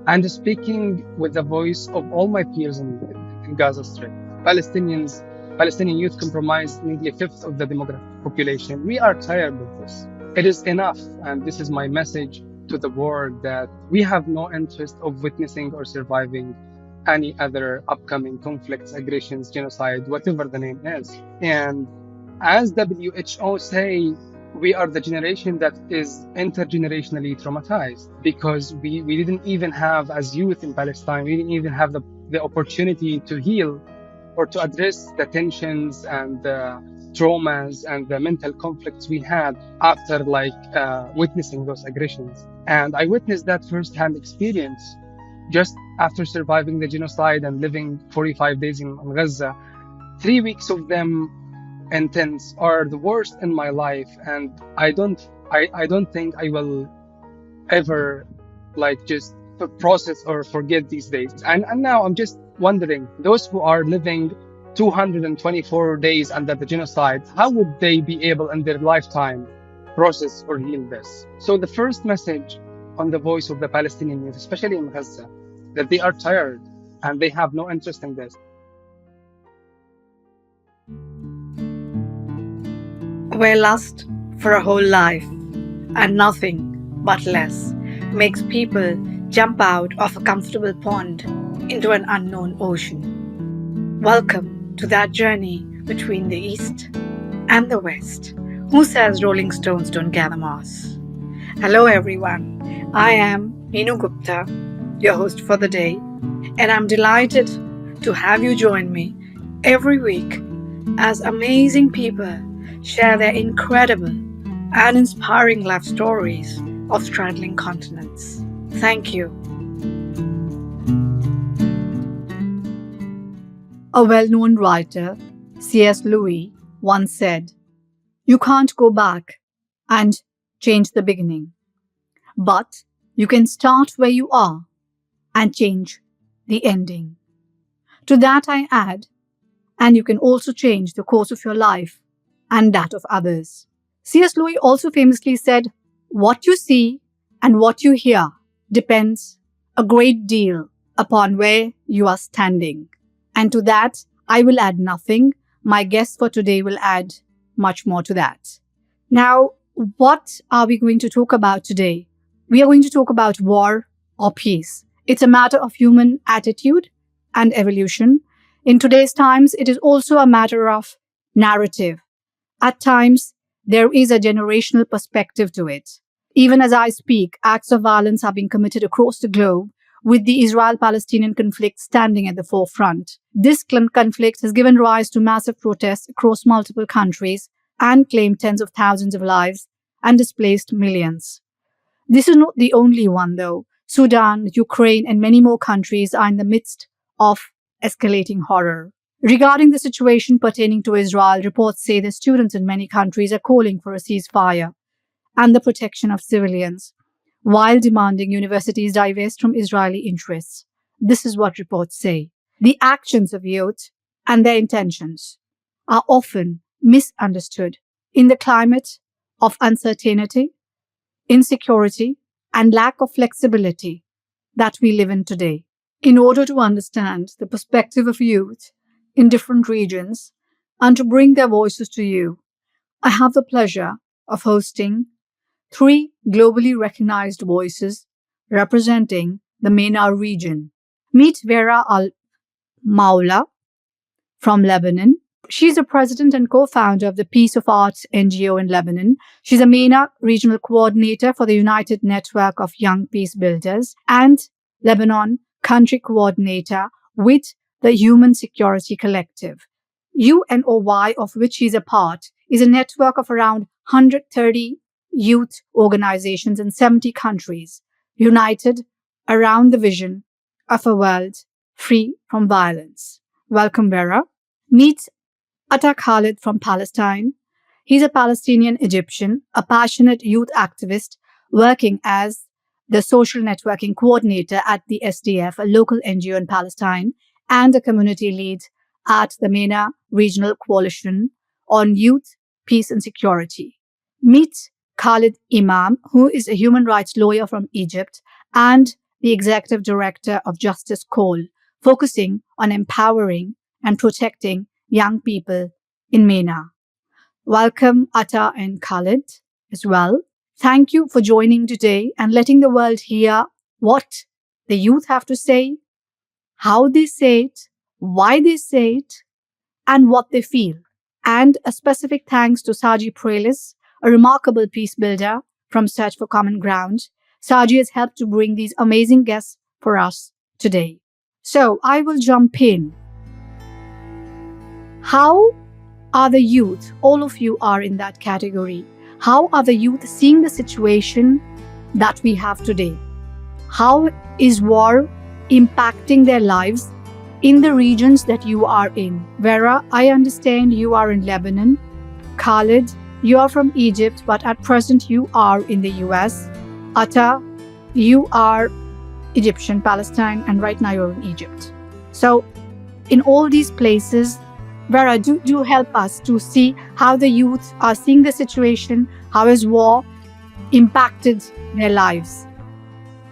and speaking with the voice of all my peers in Gaza Strip. Palestinian youth comprise nearly a fifth of the demographic population. We are tired of this. It is enough, and this is my message to the world, that we have no interest of witnessing or surviving any other upcoming conflicts, aggressions, genocide, whatever the name is. And as WHO say, we are the generation that is intergenerationally traumatized, because we didn't even have, as youth in Palestine, we didn't even have the opportunity to heal or to address the tensions and the traumas and the mental conflicts we had after witnessing those aggressions. And I witnessed that firsthand experience just after surviving the genocide and living 45 days in Gaza. 3 weeks of them intense are the worst in my life, and I don't think I will ever just process or forget these days. And now I'm just wondering, those who are living 224 days under the genocide, how would they be able in their lifetime process or heal this? So the first message on the voice of the Palestinian youth, especially in Gaza, that they are tired and they have no interest in this. Where lust for a whole life and nothing but less makes people jump out of a comfortable pond into an unknown ocean. Welcome to that journey between the East and the West. Who says Rolling Stones don't gather moss? Hello everyone, I am Meenu Gupta, your host for the day, and I'm delighted to have you join me every week as amazing people share their incredible and inspiring life stories of straddling continents. Thank you. A well-known writer, C.S. Lewis, once said, "You can't go back and change the beginning, but you can start where you are and change the ending." To that I add, and you can also change the course of your life and that of others. C.S. Lewis also famously said, "What you see and what you hear depends a great deal upon where you are standing." And to that, I will add nothing. My guest for today will add much more to that. Now, what are we going to talk about today? We are going to talk about war or peace. It's a matter of human attitude and evolution. In today's times, it is also a matter of narrative. At times, there is a generational perspective to it. Even as I speak, acts of violence are being committed across the globe, with the Israel-Palestinian conflict standing at the forefront. This conflict has given rise to massive protests across multiple countries and claimed tens of thousands of lives and displaced millions. This is not the only one, though. Sudan, Ukraine, and many more countries are in the midst of escalating horror. Regarding the situation pertaining to Israel, reports say that students in many countries are calling for a ceasefire and the protection of civilians, while demanding universities divest from Israeli interests. This is what reports say. The actions of youth and their intentions are often misunderstood in the climate of uncertainty, insecurity, and lack of flexibility that we live in today. In order to understand the perspective of youth in different regions and to bring their voices to you, I have the pleasure of hosting 3 globally recognized voices representing the MENA region. Meet Vera Al-Maula from Lebanon. She's the president and co-founder of the Peace of Arts NGO in Lebanon. She's a MENA regional coordinator for the United Network of Young Peace Builders and Lebanon country coordinator with the Human Security Collective. UNOY, of which she's a part, is a network of around 130 youth organizations in 70 countries, united around the vision of a world free from violence. Welcome, Vera. Meet Atta Khalid from Palestine. He's a Palestinian Egyptian, a passionate youth activist working as the social networking coordinator at the SDF, a local NGO in Palestine, and a community lead at the MENA Regional Coalition on Youth, Peace and Security. Meet Khalid Imam, who is a human rights lawyer from Egypt and the Executive Director of Justice Call, focusing on empowering and protecting young people in MENA. Welcome, Atta and Khalid, as well. Thank you for joining today and letting the world hear what the youth have to say, how they say it, why they say it, and what they feel. And a specific thanks to Saji Prelis, a remarkable peace builder from Search for Common Ground. Saji has helped to bring these amazing guests for us today. So I will jump in. How are the youth, all of you are in that category, how are the youth seeing the situation that we have today? How is war impacting their lives in the regions that you are in? Vera, I understand you are in Lebanon. Khalid, you are from Egypt, but at present you are in the US. Atta, you are Egyptian, Palestine, and right now you're in Egypt. So in all these places, Vera, do help us to see how the youth are seeing the situation, how has war impacted their lives.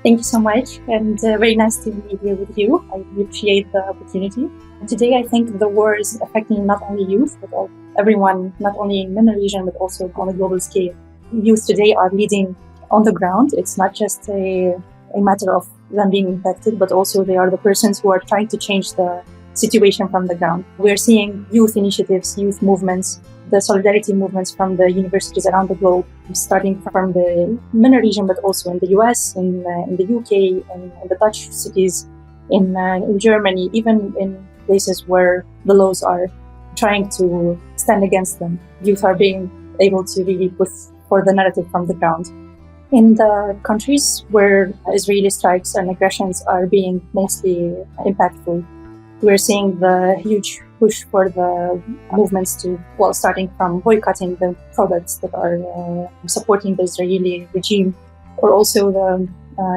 Thank you so much, and very nice to be here with you. I appreciate the opportunity. Today, I think the war is affecting not only youth, but everyone, not only in the MENA region, but also on a global scale. Youth today are leading on the ground. It's not just a matter of them being impacted, but also they are the persons who are trying to change the situation from the ground. We're seeing youth initiatives, youth movements, the solidarity movements from the universities around the globe, starting from the MENA region, but also in the US, in the UK, in the Dutch cities, in Germany, even in places where the laws are trying to stand against them. Youth are being able to really put for the narrative from the ground. In the countries where Israeli strikes and aggressions are being mostly impactful, we're seeing the huge push for the movements to, starting from boycotting the products that are supporting the Israeli regime, or also the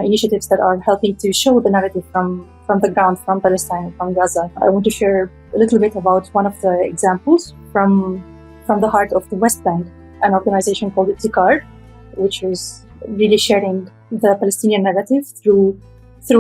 initiatives that are helping to show the narrative from the ground, from Palestine, from Gaza. I want to share a little bit about one of the examples from the heart of the West Bank, an organization called Ibtikar, which is really sharing the Palestinian narrative through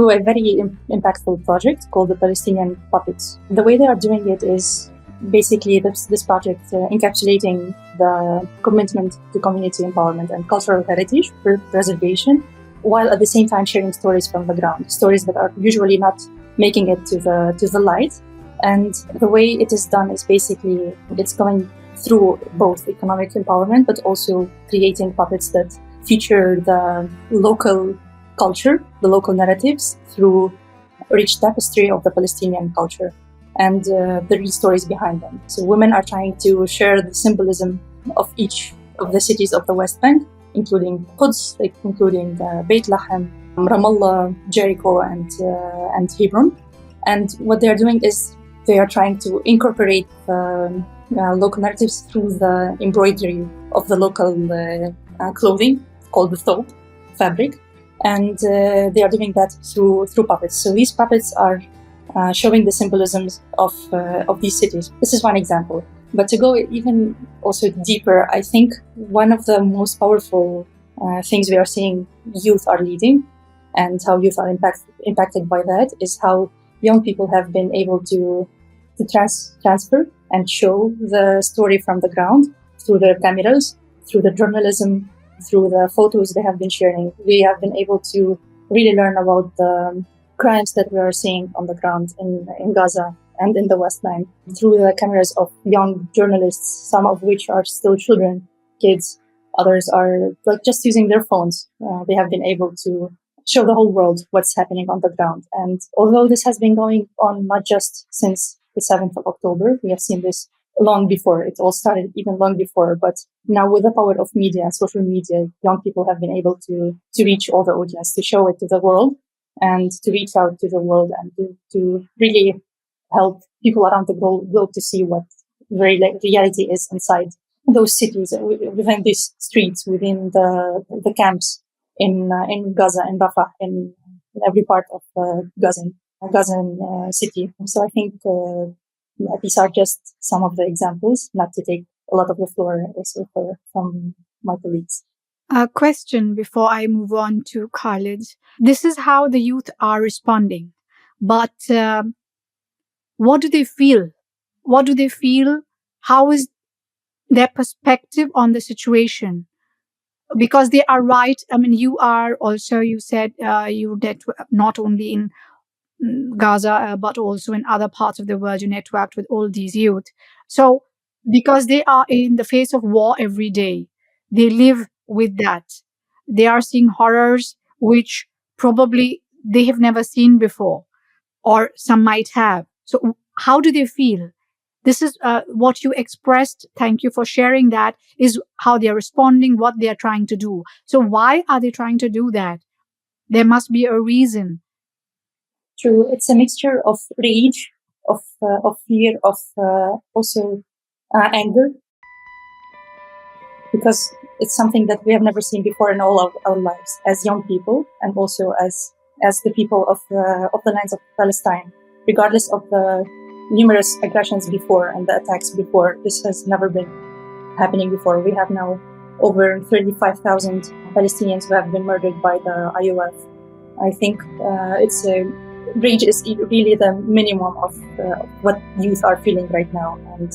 a very impactful project called the Palestinian Puppets. The way they are doing it is basically this project encapsulating the commitment to community empowerment and cultural heritage preservation, while at the same time sharing stories from the ground, stories that are usually not making it to the light. And the way it is done is basically it's going through both economic empowerment, but also creating puppets that feature the local culture, the local narratives, through a rich tapestry of the Palestinian culture and the real stories behind them. So women are trying to share the symbolism of each of the cities of the West Bank, including Quds, including Beit Lahem, Ramallah, Jericho, and Hebron. And what they are doing is they are trying to incorporate local narratives through the embroidery of the local clothing called the thobe fabric. And they are doing that through puppets. So these puppets are showing the symbolisms of these cities. This is one example. But to go even also deeper, I think one of the most powerful things we are seeing youth are leading, and how youth are impacted by that is how young people have been able to transfer and show the story from the ground through their cameras, through the journalism, through the photos they have been sharing. We have been able to really learn about the crimes that we are seeing on the ground in Gaza and in the West Bank through the cameras of young journalists, some of which are still children, kids. Others are just using their phones. They have been able to show the whole world what's happening on the ground. And although this has been going on not just since the 7th of October, we have seen this long before. It all started even long before. But now with the power of media, social media, young people have been able to reach all the audience, to show it to the world, and to reach out to the world, and to really help people around the globe to see what reality is inside those cities, within these streets, within the camps in Gaza, in Rafah, in every part of Gazan city. So I think these are just some of the examples, not to take a lot of the floor also from my colleagues. A question before I move on to Khalid. This is how the youth are responding. But what do they feel? What do they feel? How is their perspective on the situation? Because they are right. I mean, you are also, you said you not only in Gaza, but also in other parts of the world, you networked with all these youth. So, because they are in the face of war every day, they live with that. They are seeing horrors which probably they have never seen before, or some might have. So, how do they feel? This is what you expressed. Thank you for sharing that. Is how they are responding, what they are trying to do. So, why are they trying to do that? There must be a reason. True, it's a mixture of rage, of fear, of also anger, because it's something that we have never seen before in all of our lives as young people, and also as the people of the lands of Palestine, regardless of the numerous aggressions before and the attacks before. This has never been happening before. We have now over 35,000 Palestinians who have been murdered by the IOF. I think rage is really the minimum of what youth are feeling right now, and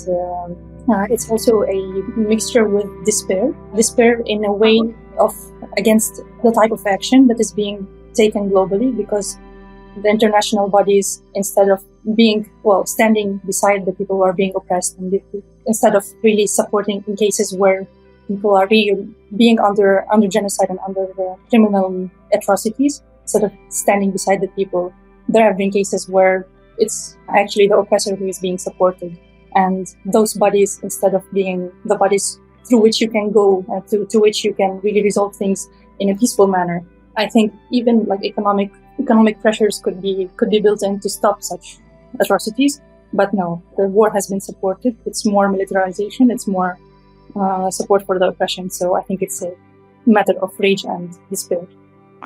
it's also a mixture with despair in a way of against the type of action that is being taken globally, because the international bodies, instead of standing beside the people who are being oppressed, and instead of really supporting in cases where people are really being under genocide and under criminal atrocities, instead of standing beside the people, there have been cases where it's actually the oppressor who is being supported. And those bodies, instead of being the bodies through which you can go, to which you can really resolve things in a peaceful manner, I think even like economic pressures could be built in to stop such atrocities. But no, the war has been supported. It's more militarization. It's more support for the oppression. So I think it's a matter of rage and despair.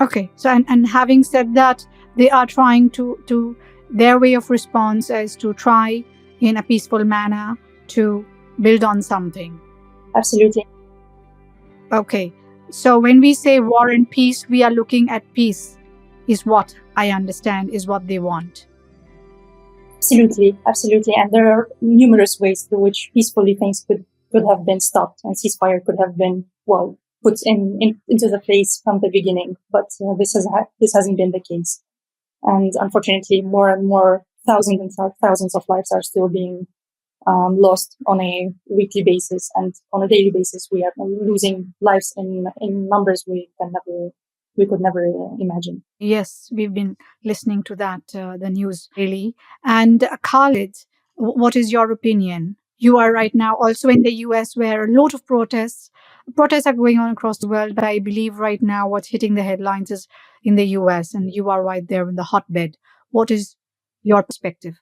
Okay. So, and having said that, they are trying to their way of response is to try in a peaceful manner to build on something. Absolutely. Okay. So when we say war and peace, we are looking at peace is what I understand is what they want. Absolutely. And there are numerous ways through which peacefully things could have been stopped and ceasefire could have been, put into the place from the beginning. But this hasn't been the case. And unfortunately, more and more thousands and thousands of lives are still being lost on a weekly basis, and on a daily basis. We are losing lives in numbers we could never imagine. Yes, we've been listening to that, the news really. And Khalid, what is your opinion? You are right now also in the US where a lot of protests are going on across the world, but I believe right now what's hitting the headlines is in the US, and you are right there in the hotbed. What is your perspective?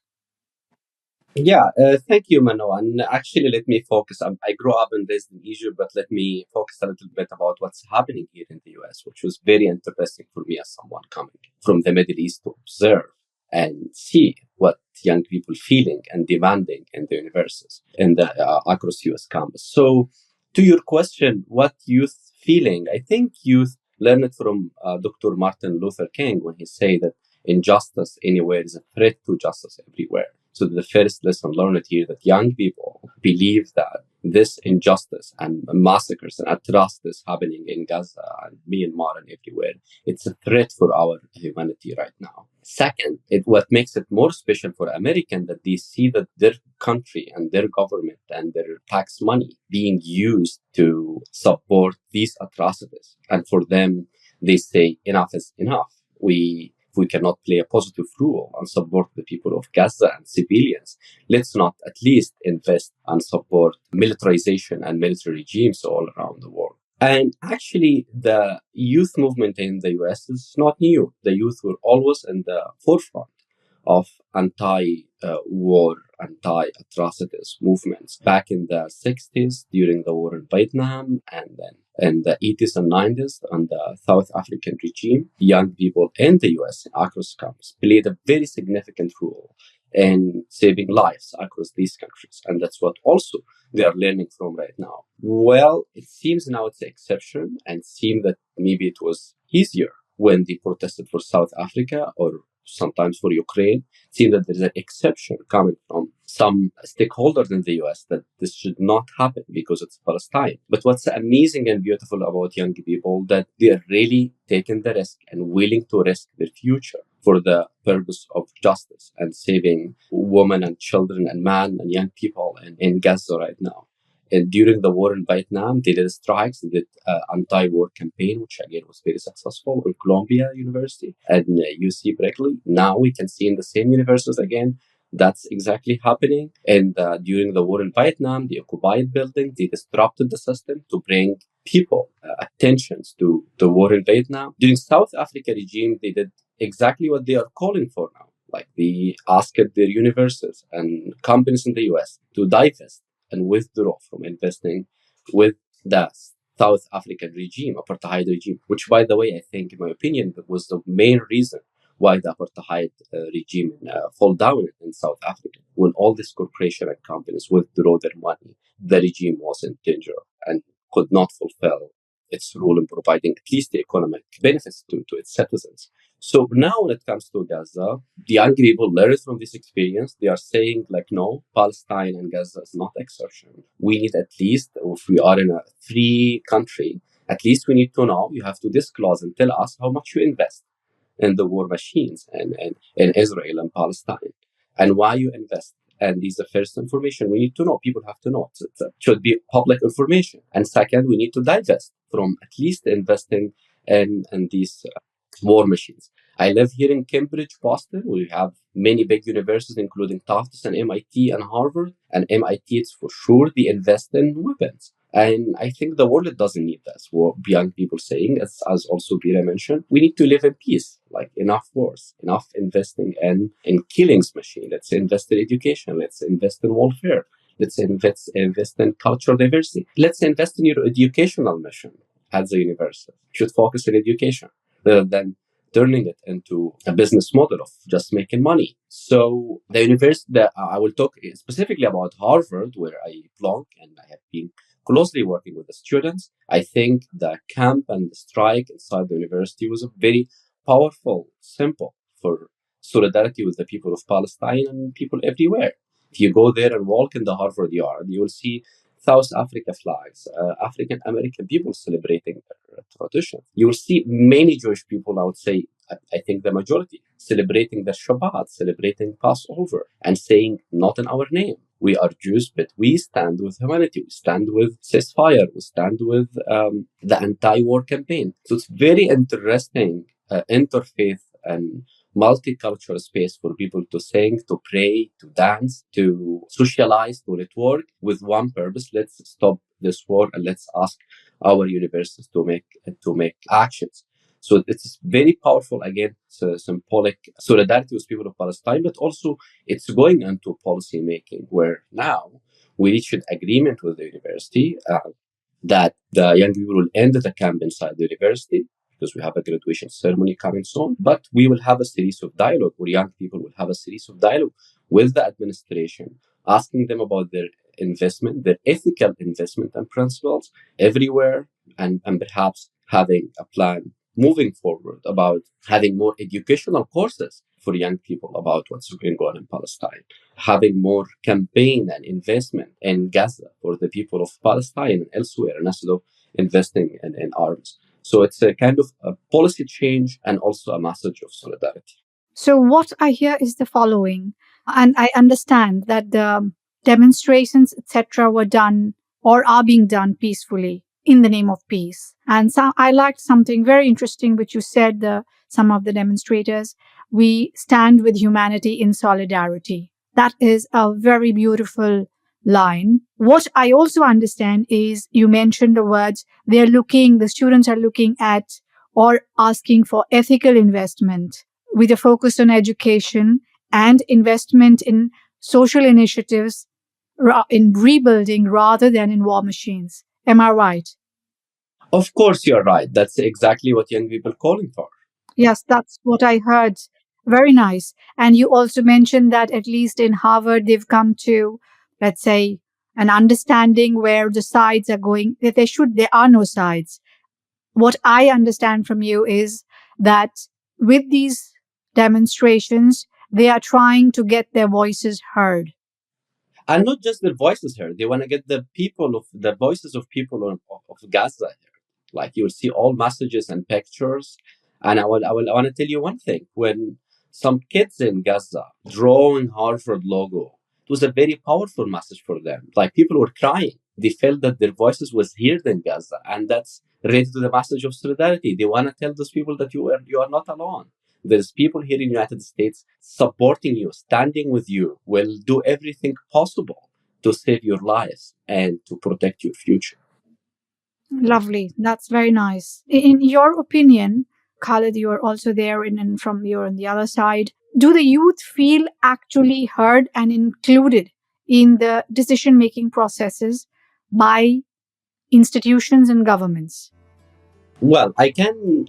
Yeah, thank you, Mano. And actually, let me focus. I grew up and raised in Egypt, but let me focus a little bit about what's happening here in the US, which was very interesting for me as someone coming from the Middle East to observe and see what young people feeling and demanding in the universities in the across US campus. So, to your question, what youth feeling? I think youth learned it from Dr. Martin Luther King when he said that injustice anywhere is a threat to justice everywhere. So the first lesson learned here that young people believe that this injustice and massacres and atrocities happening in Gaza and Myanmar and everywhere, it's a threat for our humanity right now. Second, what makes it more special for Americans that they see that their country and their government and their tax money being used to support these atrocities. And for them, they say enough is enough. We cannot play a positive role and support the people of Gaza and civilians, let's not at least invest and support militarization and military regimes all around the world. And actually, the youth movement in the US is not new. The youth were always in the forefront of anti-war, anti-atrocities movements back in the 60s during the war in Vietnam, and then in the 80s and 90s under the South African regime. Young people in the US across camps played a very significant role and saving lives across these countries. And that's what also they are learning from right now. Well, it seems now it's an exception, and it seems that maybe it was easier when they protested for South Africa or sometimes for Ukraine. It seems that there's an exception coming from some stakeholders in the US that this should not happen because it's Palestine. But what's amazing and beautiful about young people that they are really taking the risk and willing to risk their future for the purpose of justice and saving women and children and men and young people in Gaza right now. And during the war in Vietnam, they did strikes, they did anti-war campaign, which again was very successful in Columbia University and UC Berkeley. Now we can see in the same universities again, that's exactly happening. And during the war in Vietnam, the occupied building, they disrupted the system to bring people attentions to the war in Vietnam. During South Africa regime, they did exactly what they are calling for now. Like they asked their universities and companies in the US to divest and withdraw from investing with the South African regime, apartheid regime, which, by the way, I think, in my opinion, that was the main reason why the apartheid regime fall down in South Africa. When all these corporations and companies withdraw their money, the regime was in danger and could not fulfill its role in providing at least the economic benefits to its citizens. So now when it comes to Gaza, the young people learn from this experience. They are saying like, no, Palestine and Gaza is not exception. We need at least, if we are in a free country, at least we need to know, you have to disclose and tell us how much you invest in the war machines and in Israel and Palestine and why you invest. And these are first information we need to know. People have to know. It should be public information. And second, we need to divest from at least investing in these war machines. I live here in Cambridge, Boston. We have many big universities, including Tufts and MIT and Harvard. And MIT, it's for sure, they invest in weapons. And I think the world doesn't need this. What young people saying, as also Bira mentioned, we need to live in peace, like enough wars, enough investing in killings machine. Let's invest in education. Let's invest in welfare. Let's invest in cultural diversity. Let's invest in your educational mission as a university. You should focus on education rather than turning it into a business model of just making money. So the university, I will talk specifically about Harvard, where I belong, and I have been closely working with the students. I think the camp and the strike inside the university was a very powerful symbol for solidarity with the people of Palestine and people everywhere. If you go there and walk in the Harvard yard, you will see South Africa flags, African American people celebrating their tradition. You will see many Jewish people, I would say, I think the majority, celebrating the Shabbat, celebrating Passover, and saying, not in our name. We are Jews, but we stand with humanity. We stand with ceasefire. We stand with the anti-war campaign. So it's very interesting interfaith and multicultural space for people to sing, to pray, to dance, to socialize, to network with one purpose. Let's stop this war and let's ask our universities to make actions. So it's very powerful, again, symbolic solidarity with people of Palestine, but also it's going into policy making where now we reached an agreement with the university that the young people will end the camp inside the university because we have a graduation ceremony coming soon. But we will have a series of dialogue where young people will have a series of dialogue with the administration, asking them about their investment, their ethical investment and principles everywhere, and perhaps having a plan moving forward about having more educational courses for young people about what's going on in Palestine, having more campaign and investment in Gaza for the people of Palestine and elsewhere, and instead of investing in arms. So it's a kind of a policy change and also a message of solidarity. So what I hear is the following, and I understand that the demonstrations, etc., were done or are being done peacefully in the name of peace. And so I liked something very interesting which you said, some of the demonstrators, we stand with humanity in solidarity. That is a very beautiful line. What I also understand is you mentioned the words, the students are looking at or asking for ethical investment with a focus on education and investment in social initiatives in rebuilding rather than in war machines. Am I right? Of course, you're right. That's exactly what young people are calling for. Yes, that's what I heard. Very nice. And you also mentioned that at least in Harvard, they've come to, let's say, an understanding where the sides are going, that there are no sides. What I understand from you is that with these demonstrations, they are trying to get their voices heard. And not just their voices heard. They want to get the voices of people of Gaza heard. Like you will see all messages and pictures. And I want to tell you one thing. When some kids in Gaza drawing Harvard logo, it was a very powerful message for them. Like people were crying. They felt that their voices was heard in Gaza, and that's related to the message of solidarity. They want to tell those people that you are not alone. There's people here in the United States supporting you, standing with you, will do everything possible to save your lives and to protect your future. Lovely. That's very nice. In your opinion, Khalid, you are also there and from you're on the other side. Do the youth feel actually heard and included in the decision making processes by institutions and governments? Well, I can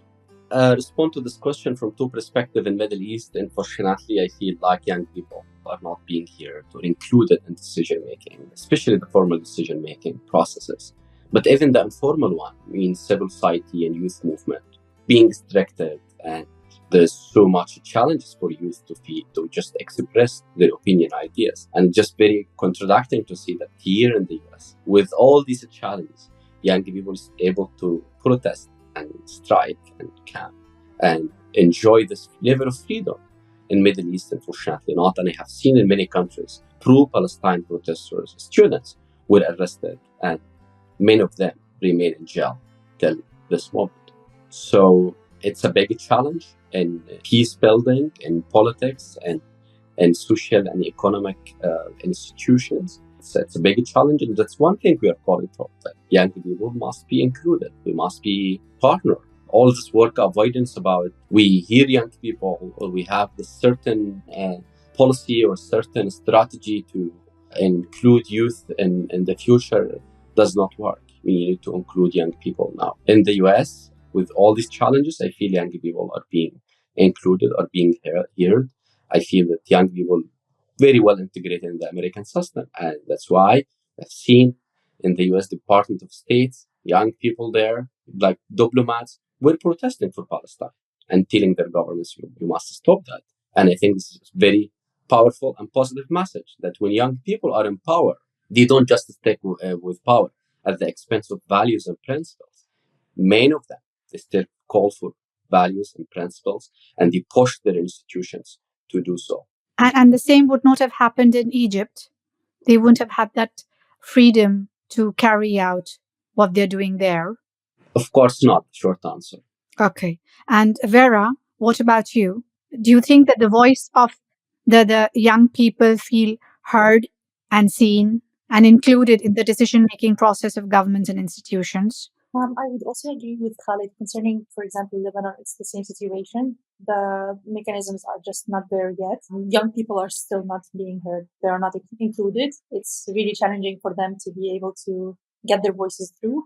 respond to this question from two perspectives. In Middle East, unfortunately, I feel like young people are not being heard or included in decision making, especially the formal decision making processes. But even the informal one, means civil society and youth movement, being restricted, and there's so much challenges for youth to just express their opinion, ideas, and just very contradicting to see that here in the US, with all these challenges, young people is able to protest and strike and camp and enjoy this level of freedom. In Middle East, unfortunately not. And I have seen in many countries, pro-Palestine protesters, students were arrested, and many of them remain in jail till this moment. So it's a big challenge in peace building, in politics, and in social and economic institutions. It's a big challenge, and that's one thing we are calling for. That young people must be included. We must be partner. All this work avoidance about we hear young people or we have this certain policy or certain strategy to include youth in the future does not work. We need to include young people now. In the US, with all these challenges, I feel young people are being included, are being heard. I feel that young people very well integrated in the American system. And that's why I've seen in the US Department of State, young people there, like diplomats, were protesting for Palestine and telling their governments, you must stop that. And I think this is a very powerful and positive message that when young people are in power, they don't just stick with power at the expense of values and principles. Many of them, they still call for values and principles, and they push their institutions to do so. And the same would not have happened in Egypt. They wouldn't have had that freedom to carry out what they're doing there. Of course not, short answer. Okay. And Vera, what about you? Do you think that the voice of the young people feel heard and seen and included in the decision-making process of governments and institutions? I would also agree with Khalid concerning, for example, Lebanon. It's the same situation. The mechanisms are just not there yet. Young people are still not being heard. They are not included. It's really challenging for them to be able to get their voices through.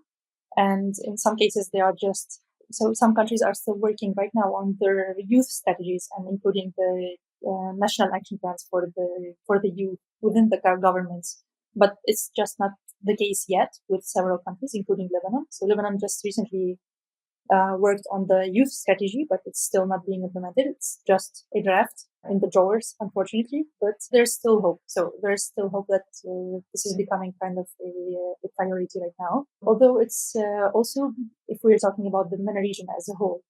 And in some cases, they are just, so some countries are still working right now on their youth strategies and including the national action plans for the youth within the governments. But it's just not the case yet with several countries, including Lebanon. So Lebanon just recently worked on the youth strategy, but it's still not being implemented. It's just a draft in the drawers, unfortunately, but there's still hope. So there's still hope that this is becoming kind of a priority right now. Although it's also, if we're talking about the MENA region as a whole,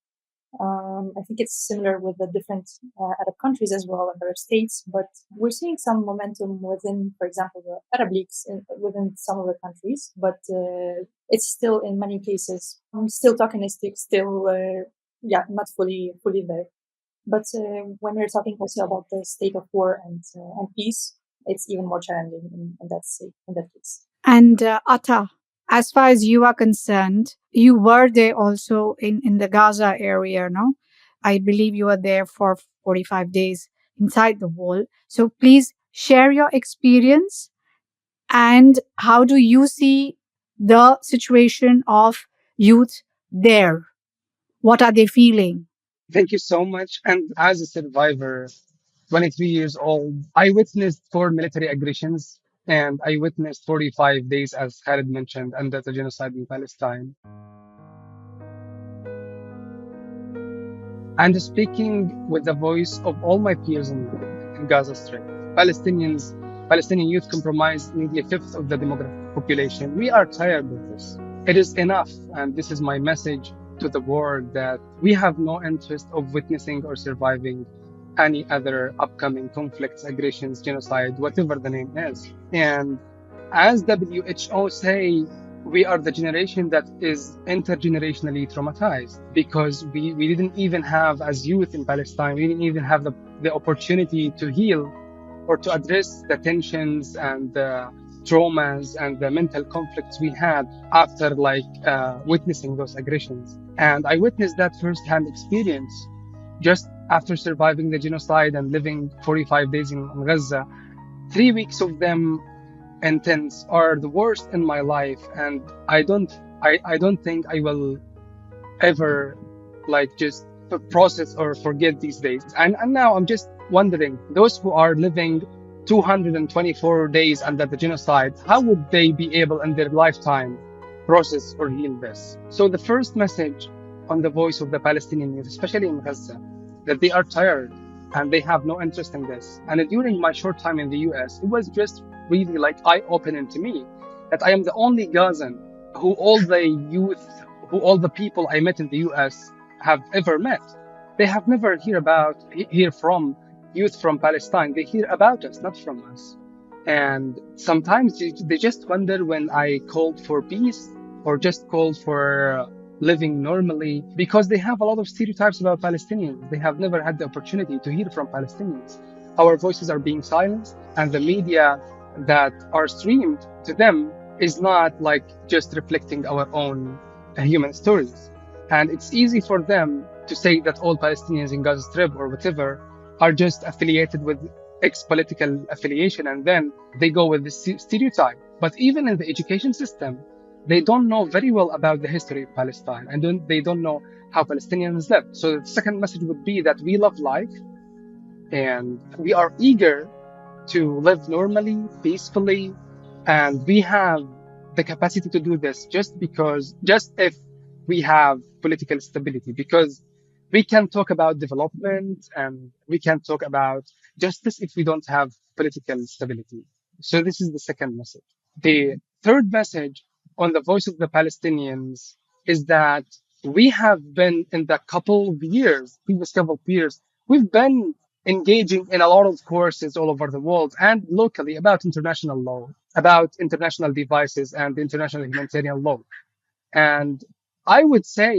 I think it's similar with the different Arab countries as well and Arab states, but we're seeing some momentum within, for example, the Arab leagues within some of the countries, but it's still in many cases still tokenistic, still not fully there. But when we're talking also about the state of war and peace, it's even more challenging in that case. And Atta, as far as you are concerned, you were there also in the Gaza area, no? I believe you were there for 45 days inside the wall. So please share your experience and how do you see the situation of youth there? What are they feeling? Thank you so much. And as a survivor, 23 years old, I witnessed four military aggressions and I witnessed 45 days, as Khalid mentioned, under the genocide in Palestine. And speaking with the voice of all my peers in Gaza Strip, Palestinians, Palestinian youth comprise nearly a fifth of the demographic population. We are tired of this. It is enough, and this is my message to the world that we have no interest of witnessing or surviving any other upcoming conflicts, aggressions, genocide, whatever the name is. And as WHO say, we are the generation that is intergenerationally traumatized because we didn't even have, as youth in Palestine, we didn't even have the opportunity to heal or to address the tensions and the traumas and the mental conflicts we had after witnessing those aggressions. And I witnessed that firsthand experience just after surviving the genocide and living 45 days in Gaza. 3 weeks of them intense are the worst in my life, and I don't think I will ever just process or forget these days. And now I'm just wondering, those who are living 224 days under the genocide, how would they be able in their lifetime process or heal this? So the first message on the voice of the Palestinian youth, especially in Gaza, that they are tired and they have no interest in this. And during my short time in the US, it was just really like eye-opening to me that I am the only Gazan who all the youth, who all the people I met in the US have ever met. They have never hear from youth from Palestine. They hear about us, not from us. And sometimes they just wonder when I called for peace or just called for living normally because they have a lot of stereotypes about Palestinians. They have never had the opportunity to hear from Palestinians. Our voices are being silenced, and the media that are streamed to them is not like just reflecting our own human stories. And it's easy for them to say that all Palestinians in Gaza Strip or whatever are just affiliated with X political affiliation, and then they go with this stereotype. But even in the education system, they don't know very well about the history of Palestine, and they don't know how Palestinians live. So the second message would be that we love life and we are eager to live normally, peacefully, and we have the capacity to do this just if we have political stability, because we can talk about development and we can talk about justice if we don't have political stability. So this is the second message. The third message on the voice of the Palestinians is that we have been in the previous couple of years, we've been engaging in a lot of courses all over the world and locally about international law, about international devices and international humanitarian law. And I would say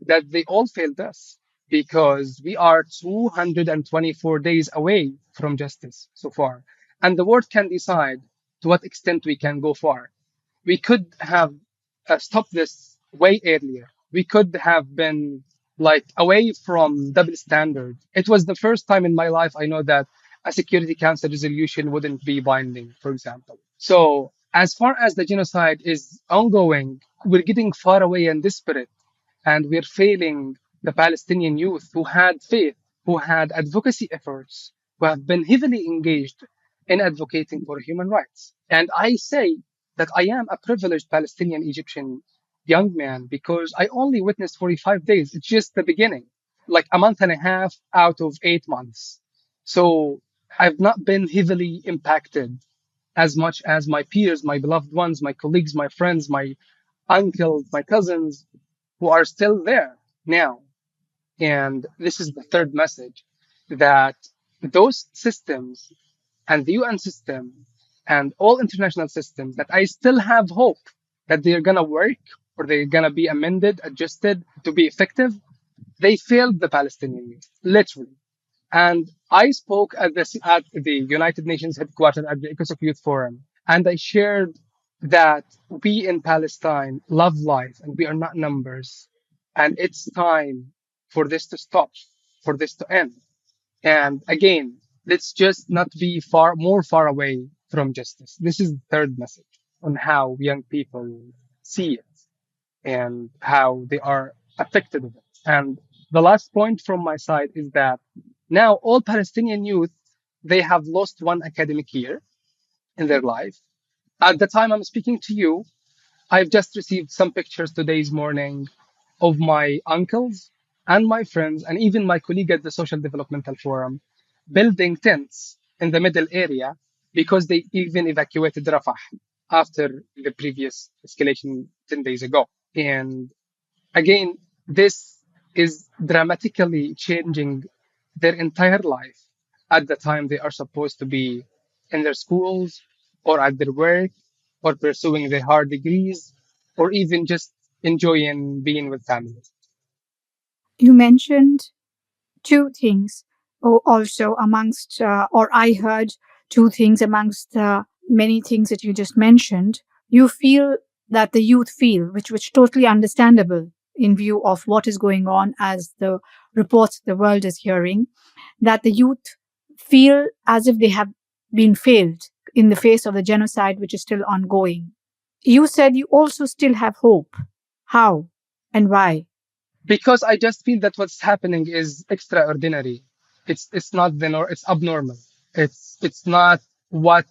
that they all failed us because we are 224 days away from justice so far. And the world can decide to what extent we can go far. We could have stopped this way earlier. We could have been away from double standard. It was the first time in my life I know that a Security Council resolution wouldn't be binding, for example. So as far as the genocide is ongoing, we're getting far away and desperate, and we're failing the Palestinian youth who had faith, who had advocacy efforts, who have been heavily engaged in advocating for human rights. And I say that I am a privileged Palestinian Egyptian young man because I only witnessed 45 days. It's just the beginning, like a month and a half out of 8 months. So I've not been heavily impacted as much as my peers, my beloved ones, my colleagues, my friends, my uncles, my cousins, who are still there now. And this is the third message, that those systems and the UN system and all international systems that I still have hope that they're going to work or they're going to be amended, adjusted to be effective, they failed the Palestinian youth, literally. And I spoke at the United Nations headquarters at the ECOSOC Youth Forum, and I shared that we in Palestine love life and we are not numbers. And it's time for this to stop, for this to end. And again, let's just not be more far away from justice. This is the third message on how young people see it and how they are affected with it. And The last point from my side is that now all Palestinian youth, they have lost one academic year in their life. At the time I'm speaking to you, I've just received some pictures today's morning of my uncles and my friends and even my colleague at the Social Developmental Forum building tents in the middle area because they even evacuated Rafah after the previous escalation 10 days ago. And again, this is dramatically changing their entire life at the time they are supposed to be in their schools or at their work or pursuing their hard degrees or even just enjoying being with family. You mentioned two things, or also amongst, or I heard two things amongst many things that you just mentioned. You feel that the youth feel, which totally understandable in view of what is going on as the reports the world is hearing, that the youth feel as if they have been failed in the face of the genocide which is still ongoing. You said you also still have hope. How and why? Because I just feel that what's happening is extraordinary. It's not it's abnormal. It's not what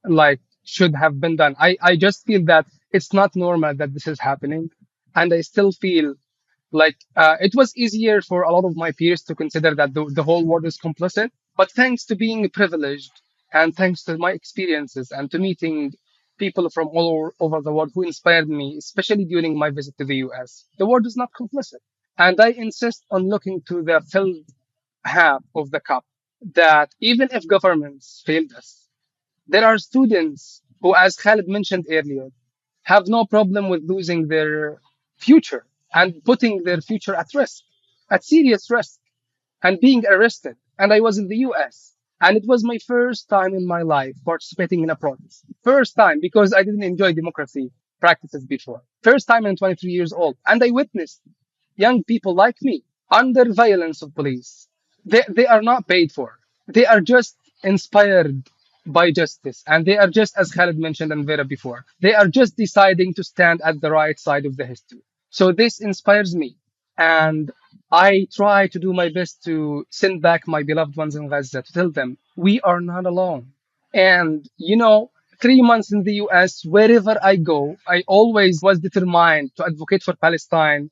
like should have been done. I just feel that it's not normal that this is happening, and I still feel like it was easier for a lot of my peers to consider that the whole world is complicit. But thanks to being privileged and thanks to my experiences and to meeting people from over the world who inspired me, especially during my visit to the US, the world is not complicit. And I insist on looking to the filled half of the cup that even if governments failed us, there are students who, as Khalid mentioned earlier, have no problem with losing their future and putting their future at risk, at serious risk, and being arrested. And I was in the US. And it was my first time in my life participating in a protest. First time because I didn't enjoy democracy practices before. First time I'm 23 years old. And I witnessed young people like me under violence of police. They are not paid for. They are just inspired by justice. And they are just, as Khalid mentioned and Vera before, they are just deciding to stand at the right side of the history. So this inspires me. And I try to do my best to send back my beloved ones in Gaza to tell them we are not alone. And, 3 months in the US, wherever I go, I always was determined to advocate for Palestine,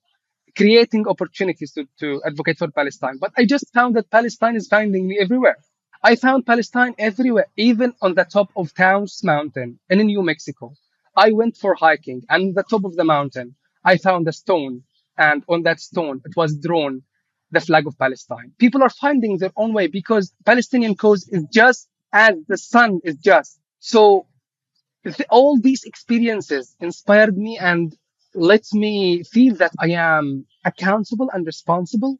creating opportunities to advocate for Palestine. But I just found that Palestine is finding me everywhere. I found Palestine everywhere, even on the top of Taos Mountain in New Mexico. I went for hiking, and on the top of the mountain, I found a stone, and on that stone, it was drawn the flag of Palestine. People are finding their own way because Palestinian cause is just as the sun is just. So all these experiences inspired me and let me feel that I am accountable and responsible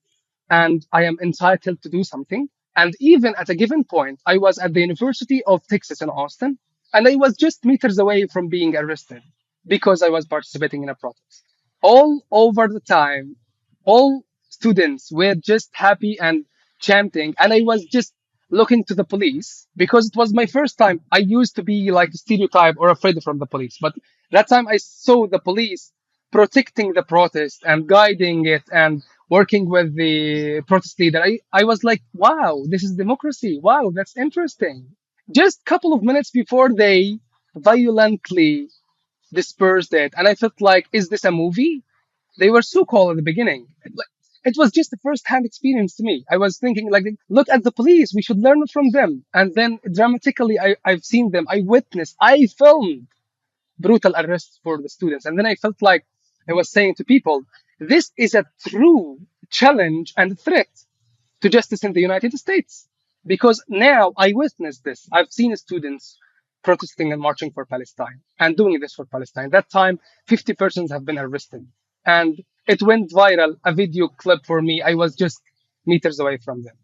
and I am entitled to do something. And even at a given point, I was at the University of Texas in Austin and I was just meters away from being arrested because I was participating in a protest. All over the time, all students were just happy and chanting, and I was just looking to the police because it was my first time. I used to be like stereotyped or afraid from the police, but that time I saw the police protecting the protest and guiding it and working with the protest leader. I was like, wow, this is democracy. Wow, that's interesting. Just a couple of minutes before they violently dispersed it, and I felt like, is this a movie? They were so cool at the beginning. Like, it was just a first-hand experience to me. I was thinking, like, look at the police. We should learn from them. And then dramatically, I've seen them. I witnessed. I filmed brutal arrests for the students. And then I felt like I was saying to people, this is a true challenge and threat to justice in the United States. Because now I witnessed this. I've seen students protesting and marching for Palestine and doing this for Palestine. That time, 50 persons have been arrested. And it went viral, a video clip for me. I was just meters away from them.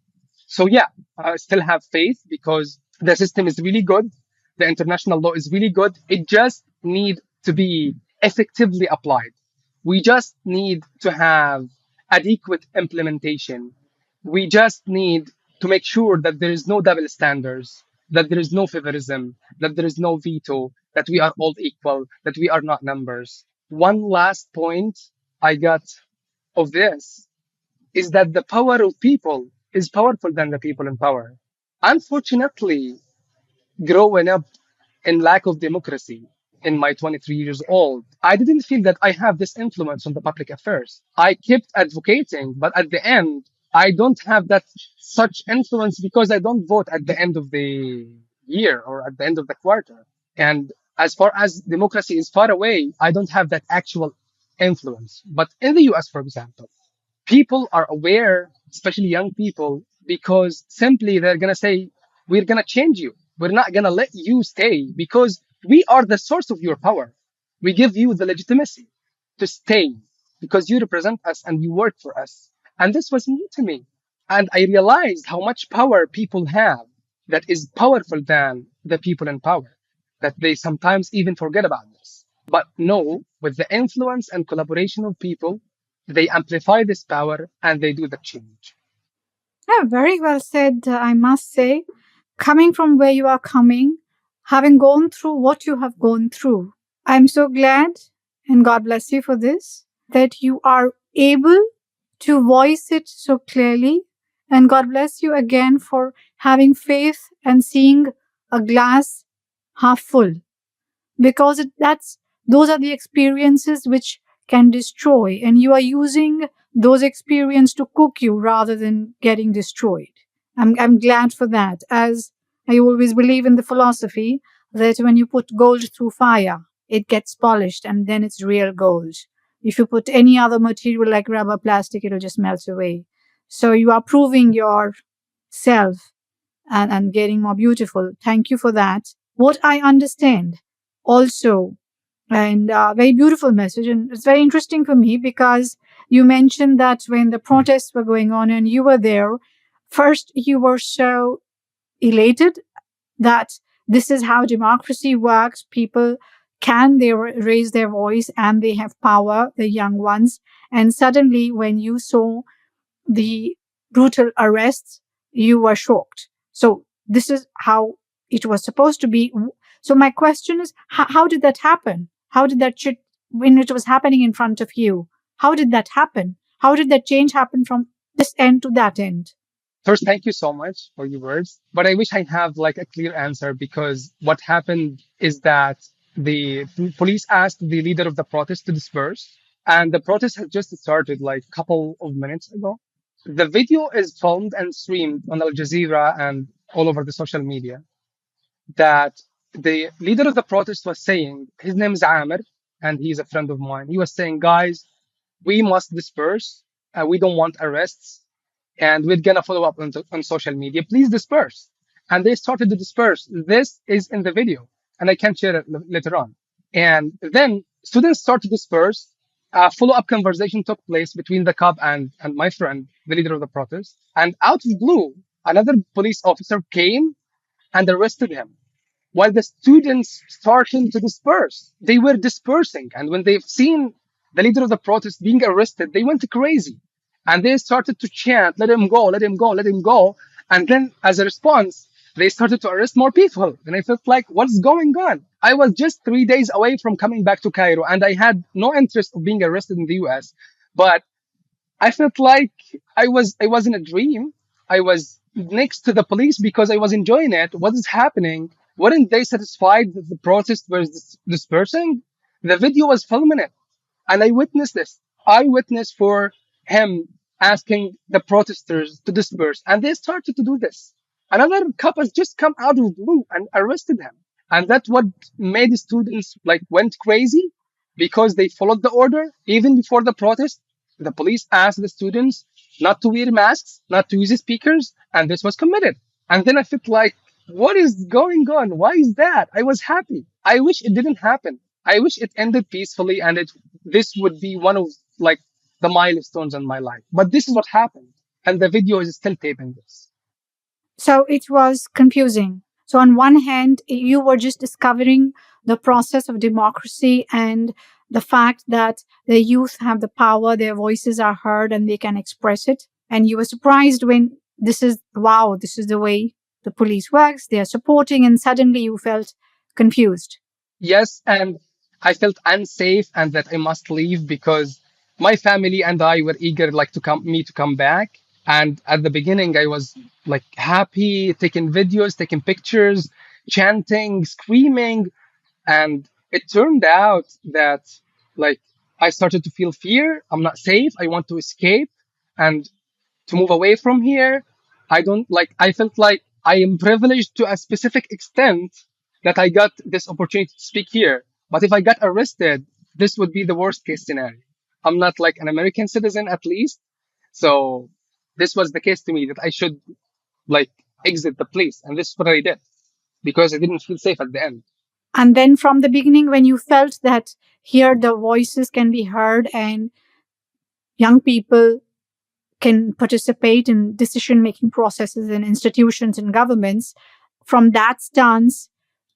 So yeah, I still have faith because the system is really good. The international law is really good. It just need to be effectively applied. We just need to have adequate implementation. We just need to make sure that there is no double standards, that there is no favorism, that there is no veto, that we are all equal, that we are not numbers. One last point I got of this is that the power of people is powerful than the people in power. Unfortunately, growing up in lack of democracy in my 23 years old, I didn't feel that I have this influence on the public affairs. I kept advocating, but at the end, I don't have that such influence because I don't vote at the end of the year or at the end of the quarter. And as far as democracy is far away, I don't have that actual influence. But in the US, for example, people are aware, especially young people, because simply they're going to say, we're going to change you. We're not going to let you stay because we are the source of your power. We give you the legitimacy to stay because you represent us and you work for us. And this was new to me. And I realized how much power people have that is powerful than the people in power, that they sometimes even forget about this. But no, with the influence and collaboration of people, they amplify this power and they do the change. Yeah, very well said, I must say. Coming from where you are coming, having gone through what you have gone through, I'm so glad, and God bless you for this, that you are able to voice it so clearly. And God bless you again for having faith and seeing a glass half full, because those are the experiences which can destroy, and you are using those experiences to cook you rather than getting destroyed. I'm glad for that, as I always believe in the philosophy that when you put gold through fire, it gets polished and then it's real gold. If you put any other material like rubber, plastic, it'll just melt away. So you are proving yourself and getting more beautiful. Thank you for that. What I understand also, and very beautiful message, and it's very interesting for me because you mentioned that when the protests were going on and you were there, first you were so elated that this is how democracy works. People they raise their voice and they have power, the young ones. And suddenly when you saw the brutal arrests, you were shocked. So this is how it was supposed to be. So my question is, how did that happen? How did that shit, when it was happening in front of you? How did that happen? How did that change happen from this end to that end? First, thank you so much for your words. But I wish I have like a clear answer because what happened is that the police asked the leader of the protest to disperse, and the protest had just started like a couple of minutes ago. The video is filmed and streamed on Al Jazeera and all over the social media. That the leader of the protest was saying, his name is Amir, and he's a friend of mine. He was saying, guys, we must disperse. We don't want arrests. And we're going to follow up on social media. Please disperse. And they started to disperse. This is in the video, and I can share it later on. And then students started to disperse. A follow-up conversation took place between the cop and my friend, the leader of the protest. And out of blue, another police officer came and arrested him while the students started to disperse. They were dispersing. And when they've seen the leader of the protest being arrested, they went crazy. And they started to chant, let him go, let him go, let him go. And then as a response, they started to arrest more people. And I felt like, what's going on? I was just 3 days away from coming back to Cairo, and I had no interest of being arrested in the US. But I felt like I was in a dream. I was next to the police because I was enjoying it. What is happening? Weren't they satisfied that the protest was dispersing? The video was filming it, and I witnessed this. I witnessed for him asking the protesters to disperse, and they started to do this. Another cop has just come out of blue and arrested him, and that's what made the students like went crazy because they followed the order even before the protest. The police asked the students not to wear masks, not to use speakers, and this was committed. And then I felt like, what is going on? Why is that? I was happy. I wish it didn't happen. I wish it ended peacefully, and this would be one of like the milestones in my life. But this is what happened, and the video is still taping this. So it was confusing. So on one hand, you were just discovering the process of democracy and the fact that the youth have the power, their voices are heard and they can express it. And you were surprised when this is the way the police works. They are supporting, and suddenly you felt confused. Yes, and I felt unsafe and that I must leave because My family and I were eager like to come back. And at the beginning, I was like happy, taking videos, taking pictures, chanting, screaming. And it turned out that like I started to feel fear. I'm not safe. I want to escape and to move away from here. I don't like, I felt like I am privileged to a specific extent that I got this opportunity to speak here. But if I got arrested, this would be the worst case scenario. I'm not like an American citizen at least. So this was the case to me that I should like exit the place. And this is what I did because I didn't feel safe at the end. And then from the beginning, when you felt that here the voices can be heard and young people can participate in decision making processes in institutions and governments, from that stance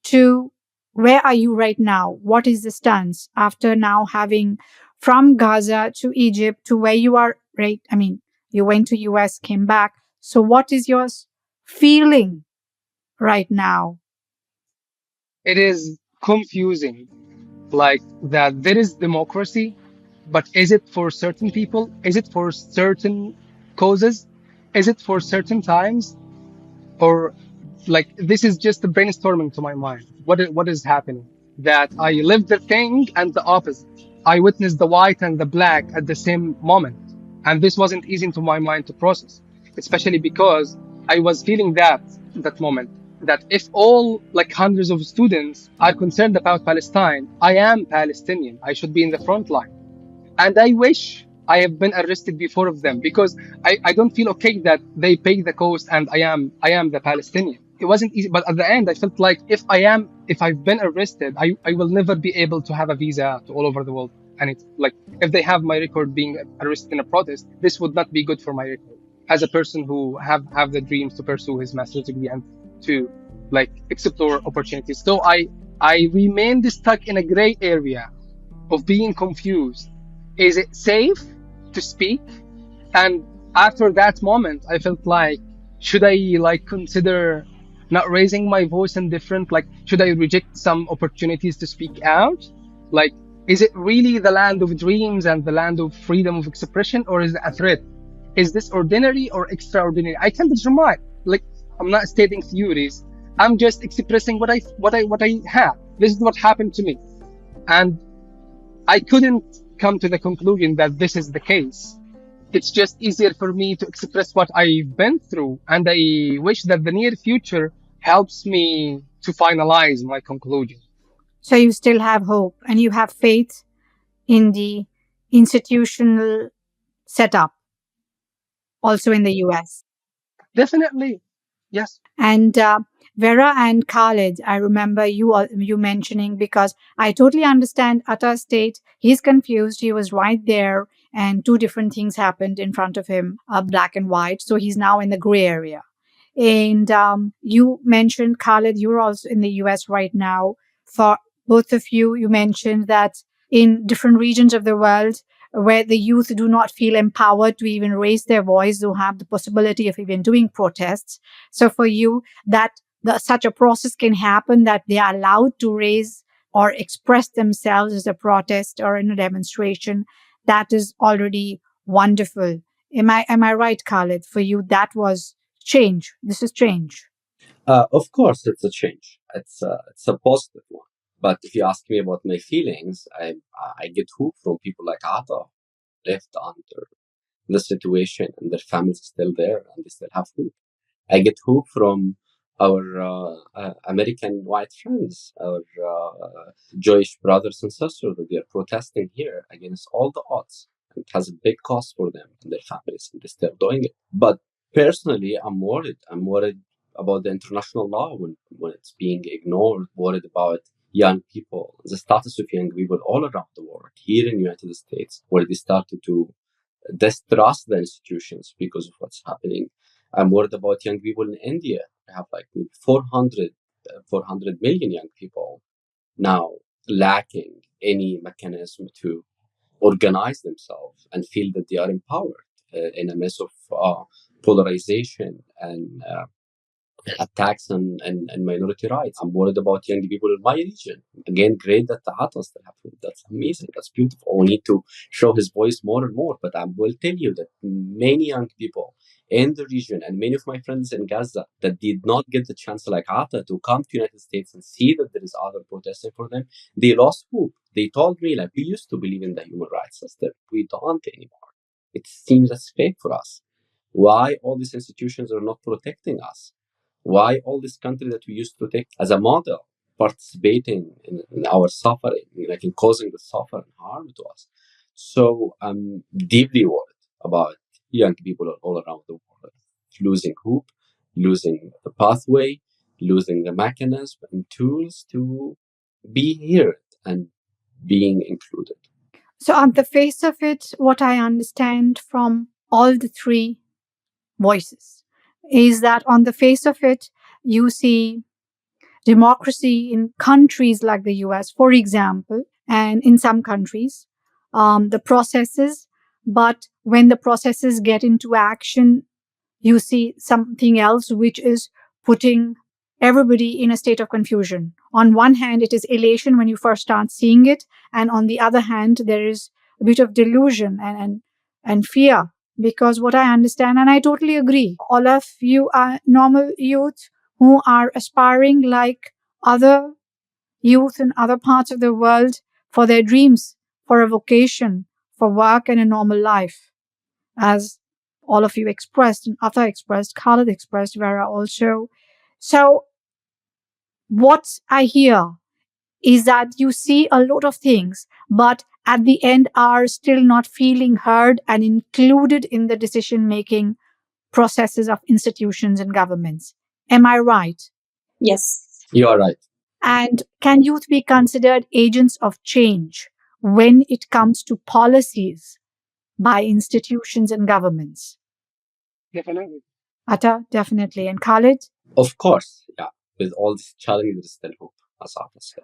to where are you right now? What is the stance after now having from Gaza to Egypt to where you are right? I mean, you went to US, came back. So what is your feeling right now? It is confusing like that there is democracy, but is it for certain people? Is it for certain causes? Is it for certain times? Or like this is just a brainstorming to my mind. What is happening? That I lived the thing and the opposite. I witnessed the white and the black at the same moment. And this wasn't easy to my mind to process, especially because I was feeling that moment that if all like hundreds of students are concerned about Palestine, I am Palestinian. I should be in the front line. And I wish I have been arrested before of them because I don't feel okay that they pay the cost and I am the Palestinian. It wasn't easy, but at the end I felt like if I've been arrested, I will never be able to have a visa to all over the world. And it's like if they have my record being arrested in a protest, this would not be good for my record as a person who have the dreams to pursue his master's degree and to like explore opportunities. So I remained stuck in a gray area of being confused. Is it safe to speak? And after that moment, I felt like, should I like consider not raising my voice in different, like, should I reject some opportunities to speak out? Like, is it really the land of dreams and the land of freedom of expression, or is it a threat? Is this ordinary or extraordinary? I can't determine. Like, I'm not stating theories. I'm just expressing what I have. This is what happened to me. And I couldn't come to the conclusion that this is the case. It's just easier for me to express what I've been through, and I wish that the near future helps me to finalize my conclusion. So you still have hope and you have faith in the institutional setup, also in the US. Definitely, yes. And Vera and Khalid, I remember you mentioning because I totally understand Atta's state. He's confused. He was right there, and two different things happened in front of him, black and white. So he's now in the gray area. And you mentioned Khalid, you're also in the US right now. For both of you, you mentioned that in different regions of the world where the youth do not feel empowered to even raise their voice, who have the possibility of even doing protests. So for you, that such a process can happen that they are allowed to raise or express themselves as a protest or in a demonstration. That is already wonderful. Am I right, Khalid? For you, that was change. This is change. Of course, it's a change. It's a positive one. But if you ask me about my feelings, I get hope from people like Ata left under the situation and their families are still there and they still have hope. I get hope from our American white friends, our Jewish brothers and sisters that they are protesting here against all the odds. It has a big cost for them and their families, and they're still doing it. But personally, I'm worried. I'm worried about the international law when it's being ignored, worried about young people, the status of young people all around the world, here in the United States, where they started to distrust the institutions because of what's happening. I'm worried about young people in India. I have like maybe 400 million young people now lacking any mechanism to organize themselves and feel that they are empowered in a mess of polarization and attacks on and minority rights. I'm worried about young people in my region. Again, great that Atta still happened. That's amazing. That's beautiful. We need to show his voice more and more. But I will tell you that many young people in the region and many of my friends in Gaza that did not get the chance like Atta to come to the United States and see that there is other protesting for them, they lost hope. They told me, like, we used to believe in the human rights system. We don't anymore. It seems as fake for us. Why all these institutions are not protecting us? Why all this country that we used to take as a model participating in our suffering, like in causing the suffering and harm to us? So I'm deeply worried about young people all around the world losing hope, losing the pathway, losing the mechanism and tools to be here and being included. So, on the face of it, what I understand from all the three voices is that on the face of it, you see democracy in countries like the US, for example, and in some countries, the processes. But when the processes get into action, you see something else, which is putting everybody in a state of confusion. On one hand, it is elation when you first start seeing it. And on the other hand, there is a bit of delusion and fear. Because what I understand, and I totally agree, all of you are normal youth who are aspiring like other youth in other parts of the world for their dreams, for a vocation, for work and a normal life. As all of you expressed, and Atta expressed, Khalid expressed, Vera also. So what I hear is that you see a lot of things, but at the end are still not feeling heard and included in the decision-making processes of institutions and governments. Am I right? Yes. You are right. And can youth be considered agents of change when it comes to policies by institutions and governments? Definitely. Atta, definitely. And Khalid? Of course, yeah. With all these challenges, there is still hope, as Atta said.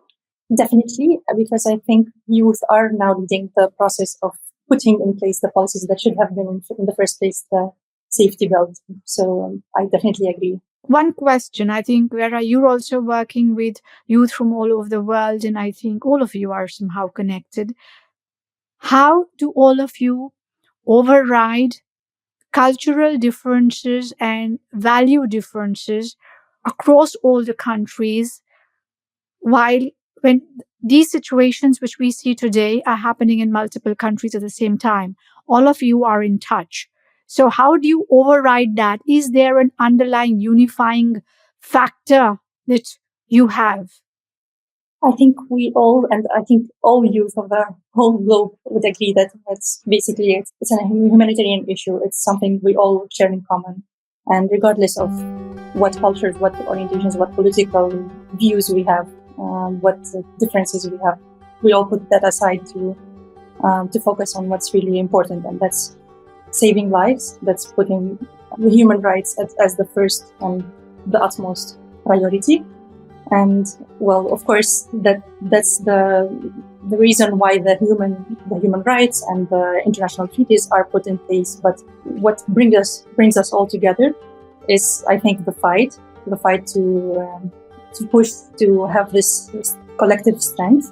Definitely, because I think youth are now leading the process of putting in place the policies that should have been in the first place, the safety belt. So I definitely agree. One question, I think, Vera, you're also working with youth from all over the world, and I think all of you are somehow connected. How do all of you override cultural differences and value differences across all the countries, while when these situations which we see today are happening in multiple countries at the same time? All of you are in touch. So how do you override that? Is there an underlying unifying factor that you have? I think we all, and I think all youth of the whole globe would agree that it's basically, it's a humanitarian issue. It's something we all share in common. And regardless of what cultures, what orientations, what political views we have, what differences we have, we all put that aside to focus on what's really important. And that's saving lives. That's putting the human rights as the first and the utmost priority. And well, of course, that's the reason why the human rights and the international treaties are put in place. But what brings us all together is, I think, the fight to push to have this collective strength,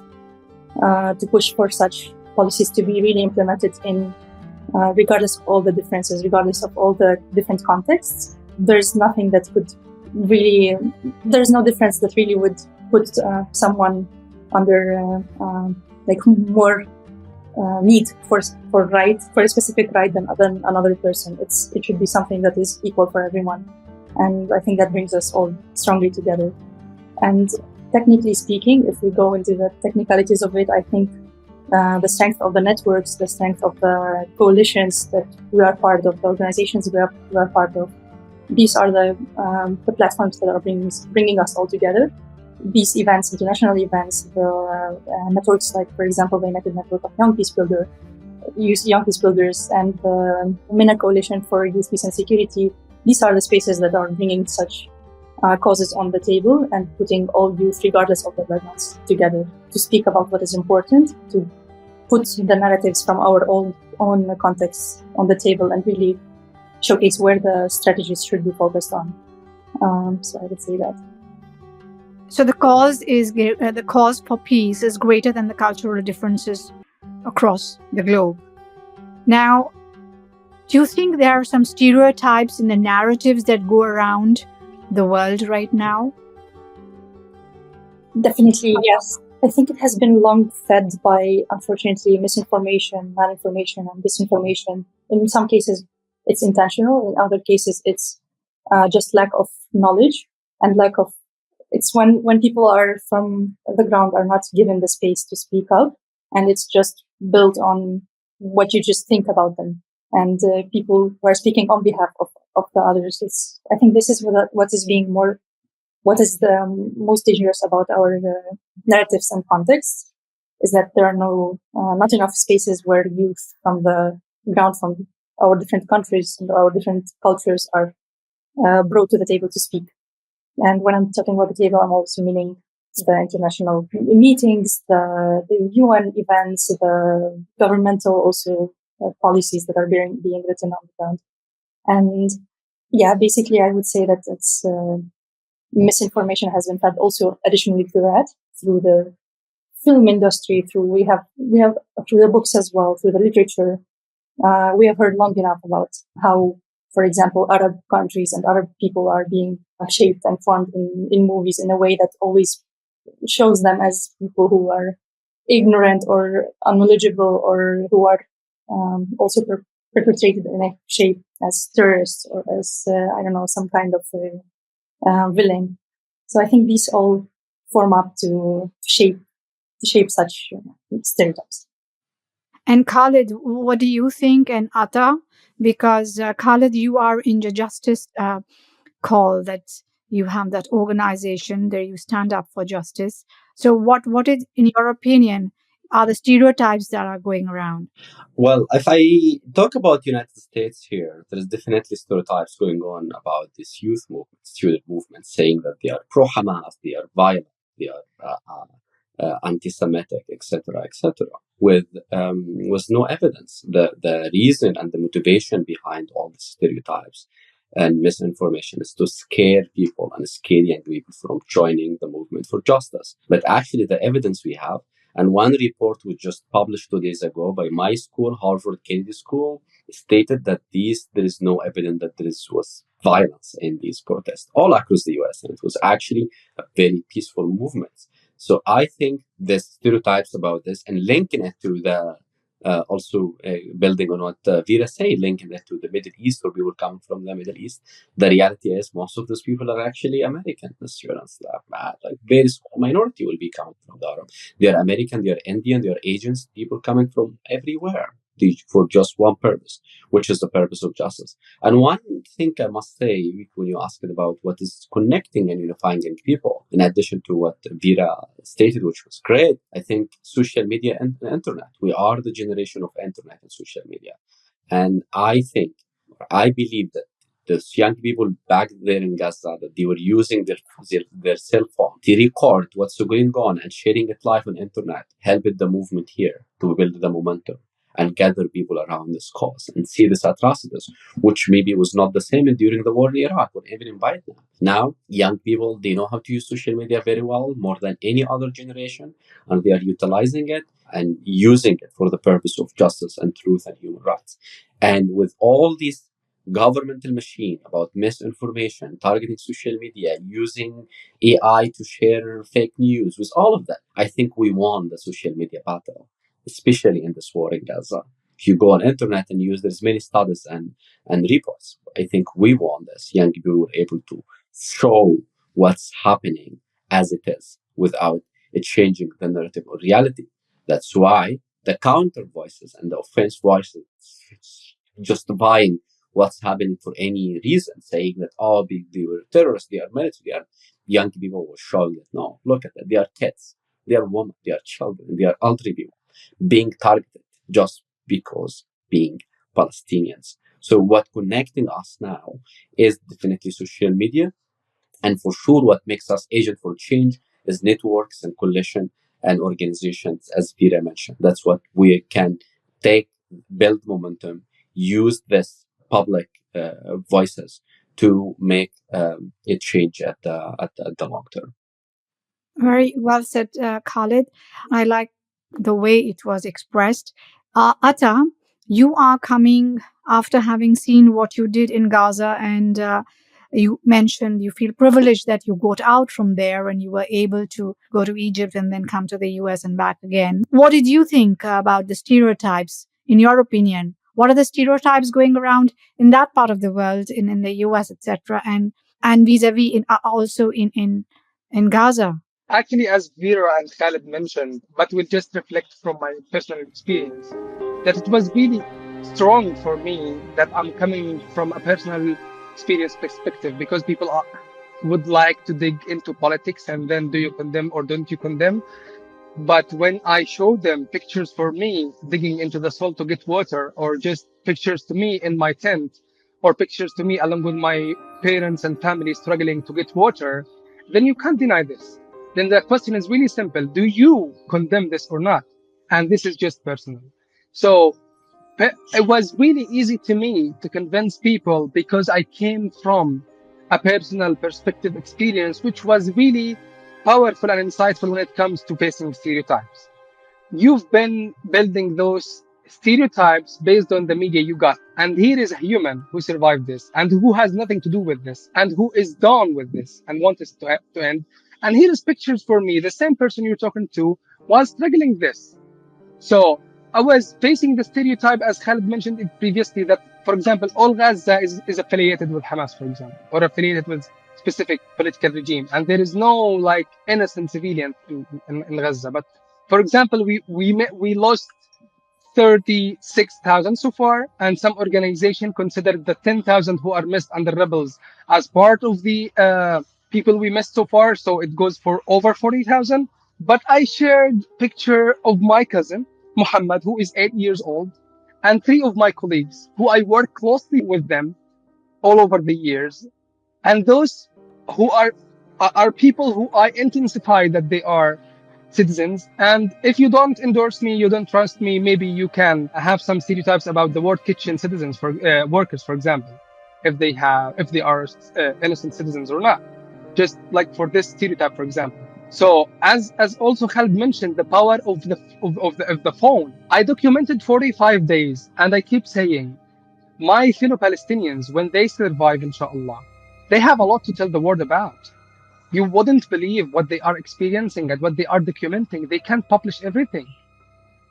to push for such policies to be really implemented in, regardless of all the differences, regardless of all the different contexts. There's nothing that could really, there's no difference that really would put someone under like more need for a specific right than another person. It should be something that is equal for everyone, and I think that brings us all strongly together. And technically speaking, if we go into the technicalities of it, I think the strength of the networks, the strength of the coalitions that we are part of, the organizations we are part of, these are the platforms that are bringing us all together. These events, international events, the networks like, for example, the United Network of Young Peace Builders, and the MENA Coalition for Youth, Peace and Security. These are the spaces that are bringing such causes on the table and putting all youth, regardless of their backgrounds, together to speak about what is important, to put the narratives from our own contexts on the table and really showcase where the strategies should be focused on. So I would say that. So the cause for peace is greater than the cultural differences across the globe. Now, do you think there are some stereotypes in the narratives that go around the world right now? Definitely, yes. I think it has been long fed by, unfortunately, misinformation, malinformation, and disinformation. In some cases, it's intentional. In other cases, it's just lack of knowledge and lack of. It's when people are from the ground are not given the space to speak up, and it's just built on what you just think about them. And people who are speaking on behalf of the others. I think this is what is being more what is the most dangerous about our narratives and contexts is that there are not enough spaces where youth from the ground, from our different countries and our different cultures are brought to the table to speak. And when I'm talking about the table, I'm also meaning the international meetings, the UN events, the governmental also policies that are being written on the ground. And yeah, basically, I would say that it's misinformation has been fed also additionally to that through the film industry, we have through the books as well, through the literature. We have heard long enough about how, for example, Arab countries and Arab people are being shaped and formed in movies in a way that always shows them as people who are ignorant or unknowledgeable, or who are also perpetrated in a shape as terrorists or as I don't know, some kind of villain. So I think these all form up to shape such stereotypes. And Khalid, what do you think? And Atta, because Khalid, you are in the justice call, that you have that organization there, you stand up for justice. So what is, in your opinion, are the stereotypes that are going around? Well, if I talk about United States here, there is definitely stereotypes going on about this youth movement, student movement, saying that they are pro-Hamas, they are violent, they are anti-Semitic, etc., etc., with no evidence. The reason and the motivation behind all the stereotypes and misinformation is to scare people and scare young people from joining the movement for justice. But actually, the evidence we have, and one report we just published 2 days ago by my school, Harvard Kennedy School, stated that there is no evidence that was violence in these protests all across the US, and it was actually a very peaceful movement. So I think the stereotypes about this and linking it to the also building on what Vera said, linking it to the Middle East, or people coming from the Middle East. The reality is most of those people are actually American students. Like very small minority will be coming from the Arab. They are American, they are Indian, they are Asians, people coming from everywhere for just one purpose, which is the purpose of justice. And one thing I must say, when you asked about what is connecting and unifying young people, in addition to what Vera stated, which was great, I think social media and the internet. We are the generation of internet and social media. And I believe that those young people back there in Gaza, that they were using their cell phone to record what's going on and sharing it live on internet, helped the movement here to build the momentum and gather people around this cause and see these atrocities, which maybe was not the same during the war in Iraq or even in Vietnam. Now, young people, they know how to use social media very well, more than any other generation, and they are utilizing it and using it for the purpose of justice and truth and human rights. And with all these governmental machine about misinformation, targeting social media, using AI to share fake news, with all of that, I think we won the social media battle, especially in this war in Gaza. If you go on internet and use, there's many studies and reports. I think we won this. Young people were able to show what's happening as it is without it changing the narrative or reality. That's why the counter voices and the offense voices justifying what's happening for any reason, saying that, oh, they were terrorists, they are military, they are young people were showing it. No, look at that. They are kids, they are women, they are children, they are elderly people being targeted just because being Palestinians. So what connecting us now is definitely social media. And for sure, what makes us agent for change is networks and coalition and organizations, as Vera mentioned. That's what we can take, build momentum, use this public voices to make a change at the long term. Very well said, Khalid. I like the way it was expressed. Atta, you are coming after having seen what you did in Gaza, and you mentioned you feel privileged that you got out from there and you were able to go to Egypt and then come to the US and back again. What did you think about the stereotypes, in your opinion? What are the stereotypes going around in that part of the world, in the US, etc., and vis-a-vis also in Gaza? Actually, as Vera and Khaled mentioned, but will just reflect from my personal experience, that it was really strong for me that I'm coming from a personal experience perspective because people would like to dig into politics and then do you condemn or don't you condemn? But when I show them pictures for me digging into the soil to get water, or just pictures to me in my tent, or pictures to me along with my parents and family struggling to get water, then you can't deny this. Then the question is really simple. Do you condemn this or not? And this is just personal. So it was really easy to me to convince people because I came from a personal perspective experience, which was really powerful and insightful when it comes to facing stereotypes. You've been building those stereotypes based on the media you got. And here is a human who survived this and who has nothing to do with this and who is done with this and wants it to end. And here is pictures for me. The same person you're talking to was struggling this. So I was facing the stereotype, as Khalid mentioned it previously, that, for example, all Gaza is affiliated with Hamas, for example, or affiliated with specific political regime, and there is no like innocent civilian in Gaza. But for example, we lost 36,000 so far, and some organization considered the 10,000 who are missed under rebels as part of the people we missed so far. So it goes for over 40,000. But I shared picture of my cousin Muhammad, who is 8 years old, and three of my colleagues who I work closely with them all over the years, and those who are people who I intensify that they are citizens. And if you don't endorse me, you don't trust me, maybe you can have some stereotypes about the work kitchen citizens, for workers, for example, if they are innocent citizens or not, just like for this stereotype, for example. So as also Khalid mentioned, the power of the phone. I documented 45 days, and I keep saying my fellow Palestinians, when they survive, inshallah, they have a lot to tell the world about. You wouldn't believe what they are experiencing and what they are documenting. They can't publish everything.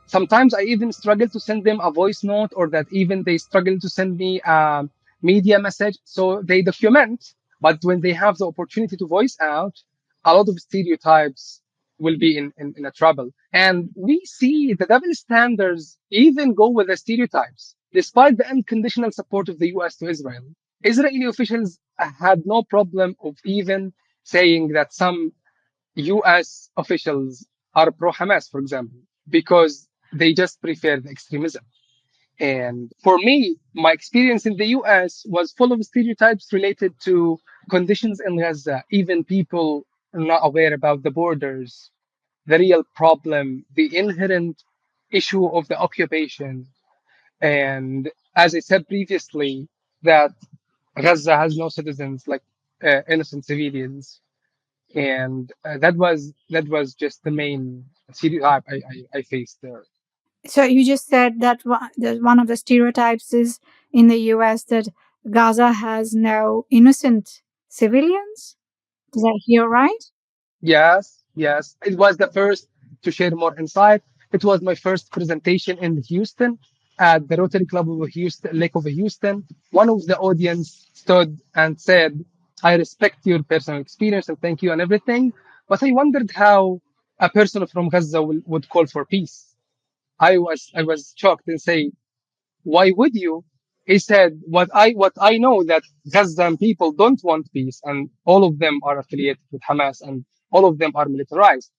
Sometimes I even struggle to send them a voice note, or that even they struggle to send me a media message. So they document, but when they have the opportunity to voice out, a lot of stereotypes will be in a trouble. And we see the double standards even go with the stereotypes. Despite the unconditional support of the US to Israel, Israeli officials had no problem of even saying that some US officials are pro Hamas, for example, because they just prefer the extremism. And for me, my experience in the US was full of stereotypes related to conditions in Gaza. Even people are not aware about the borders, the real problem, the inherent issue of the occupation. And as I said previously, that Gaza has no citizens, like innocent civilians. And that was just the main stereotype I faced there. So you just said that one of the stereotypes is in the US that Gaza has no innocent civilians. Did I hear right? Yes, yes. It was the first to share more insight. It was my first presentation in Houston at the Rotary Club of Houston, Lake of Houston. One of the audience stood and said, "I respect your personal experience and thank you and everything, but I wondered how a person from Gaza would call for peace." I was shocked and say, "Why would you?" He said, what I know that Gazan people don't want peace, and all of them are affiliated with Hamas, and all of them are militarized.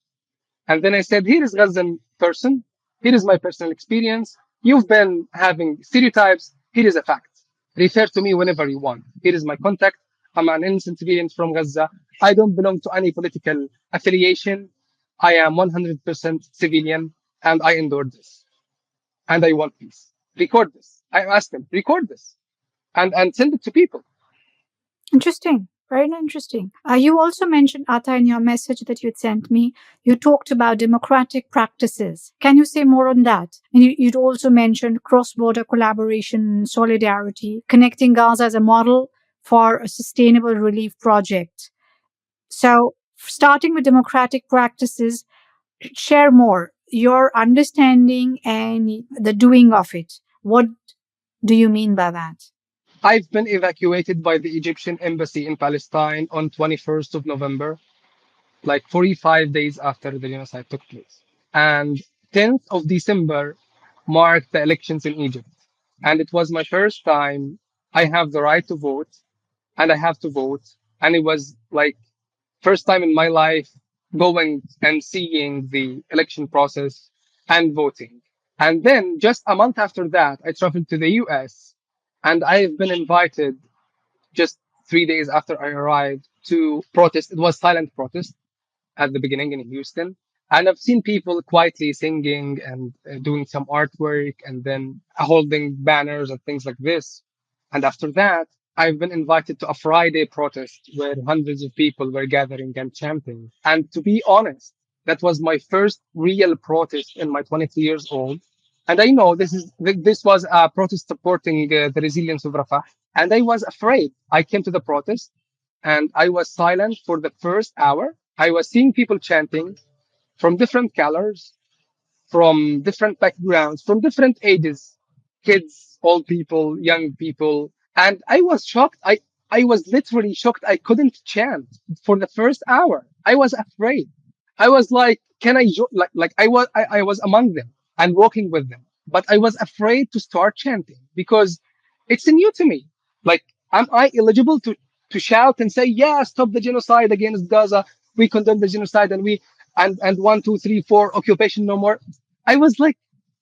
And then I said, here is Gazan person, here is my personal experience. You've been having stereotypes. Here is a fact. Refer to me whenever you want. Here is my contact. I'm an innocent civilian from Gaza. I don't belong to any political affiliation. I am 100% civilian, and I endure this, and I want peace. Record this. I asked them, record this and send it to people. Interesting. Very interesting. You also mentioned, Atta, in your message that you'd sent me, you talked about democratic practices. Can you say more on that? And you'd also mentioned cross border collaboration, solidarity, connecting Gaza as a model for a sustainable relief project. So, starting with democratic practices, share more your understanding and the doing of it. What do you mean by that? I've been evacuated by the Egyptian embassy in Palestine on 21st of November, like 45 days after the genocide took place. And 10th of December marked the elections in Egypt. And it was my first time I have the right to vote and I have to vote. And it was like first time in my life going and seeing the election process and voting. And then just a month after that, I traveled to the US and I've been invited just 3 days after I arrived to protest. It was silent protest at the beginning in Houston. And I've seen people quietly singing and doing some artwork and then holding banners and things like this. And after that, I've been invited to a Friday protest where hundreds of people were gathering and chanting. And to be honest, that was my first real protest in my 23 years old. And I know this was a protest supporting the resilience of Rafah. And I was afraid. I came to the protest and I was silent for the first hour. I was seeing people chanting from different colors, from different backgrounds, from different ages, kids, old people, young people. And I was shocked. I was literally shocked. I couldn't chant for the first hour. I was afraid. I was like, can I like I was among them and walking with them. But I was afraid to start chanting because it's new to me. Like, am I eligible to shout and say, yeah, stop the genocide against Gaza. We condemn the genocide and we and 1, 2, 3, 4 occupation no more. I was like,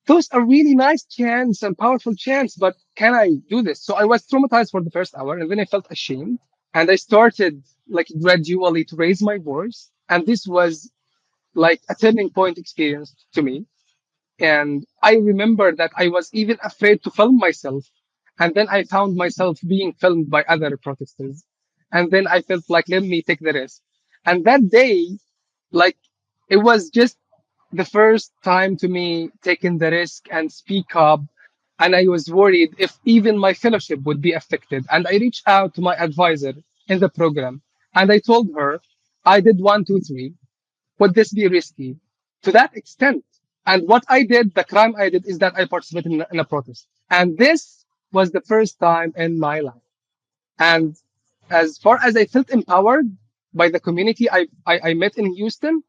those are really nice chants and powerful chants, but can I do this? So I was traumatized for the first hour and then I felt ashamed. And I started like gradually to raise my voice. And this was like a turning point experience to me. And I remember that I was even afraid to film myself. And then I found myself being filmed by other protesters. And then I felt like, let me take the risk. And that day, like, it was just the first time to me taking the risk and speak up. And I was worried if even my fellowship would be affected. And I reached out to my advisor in the program and I told her, I did 1, 2, 3. Would this be risky? To that extent. And what I did, the crime I did, is that I participated in a protest. And this was the first time in my life. And as far as I felt empowered by the community I met in Houston,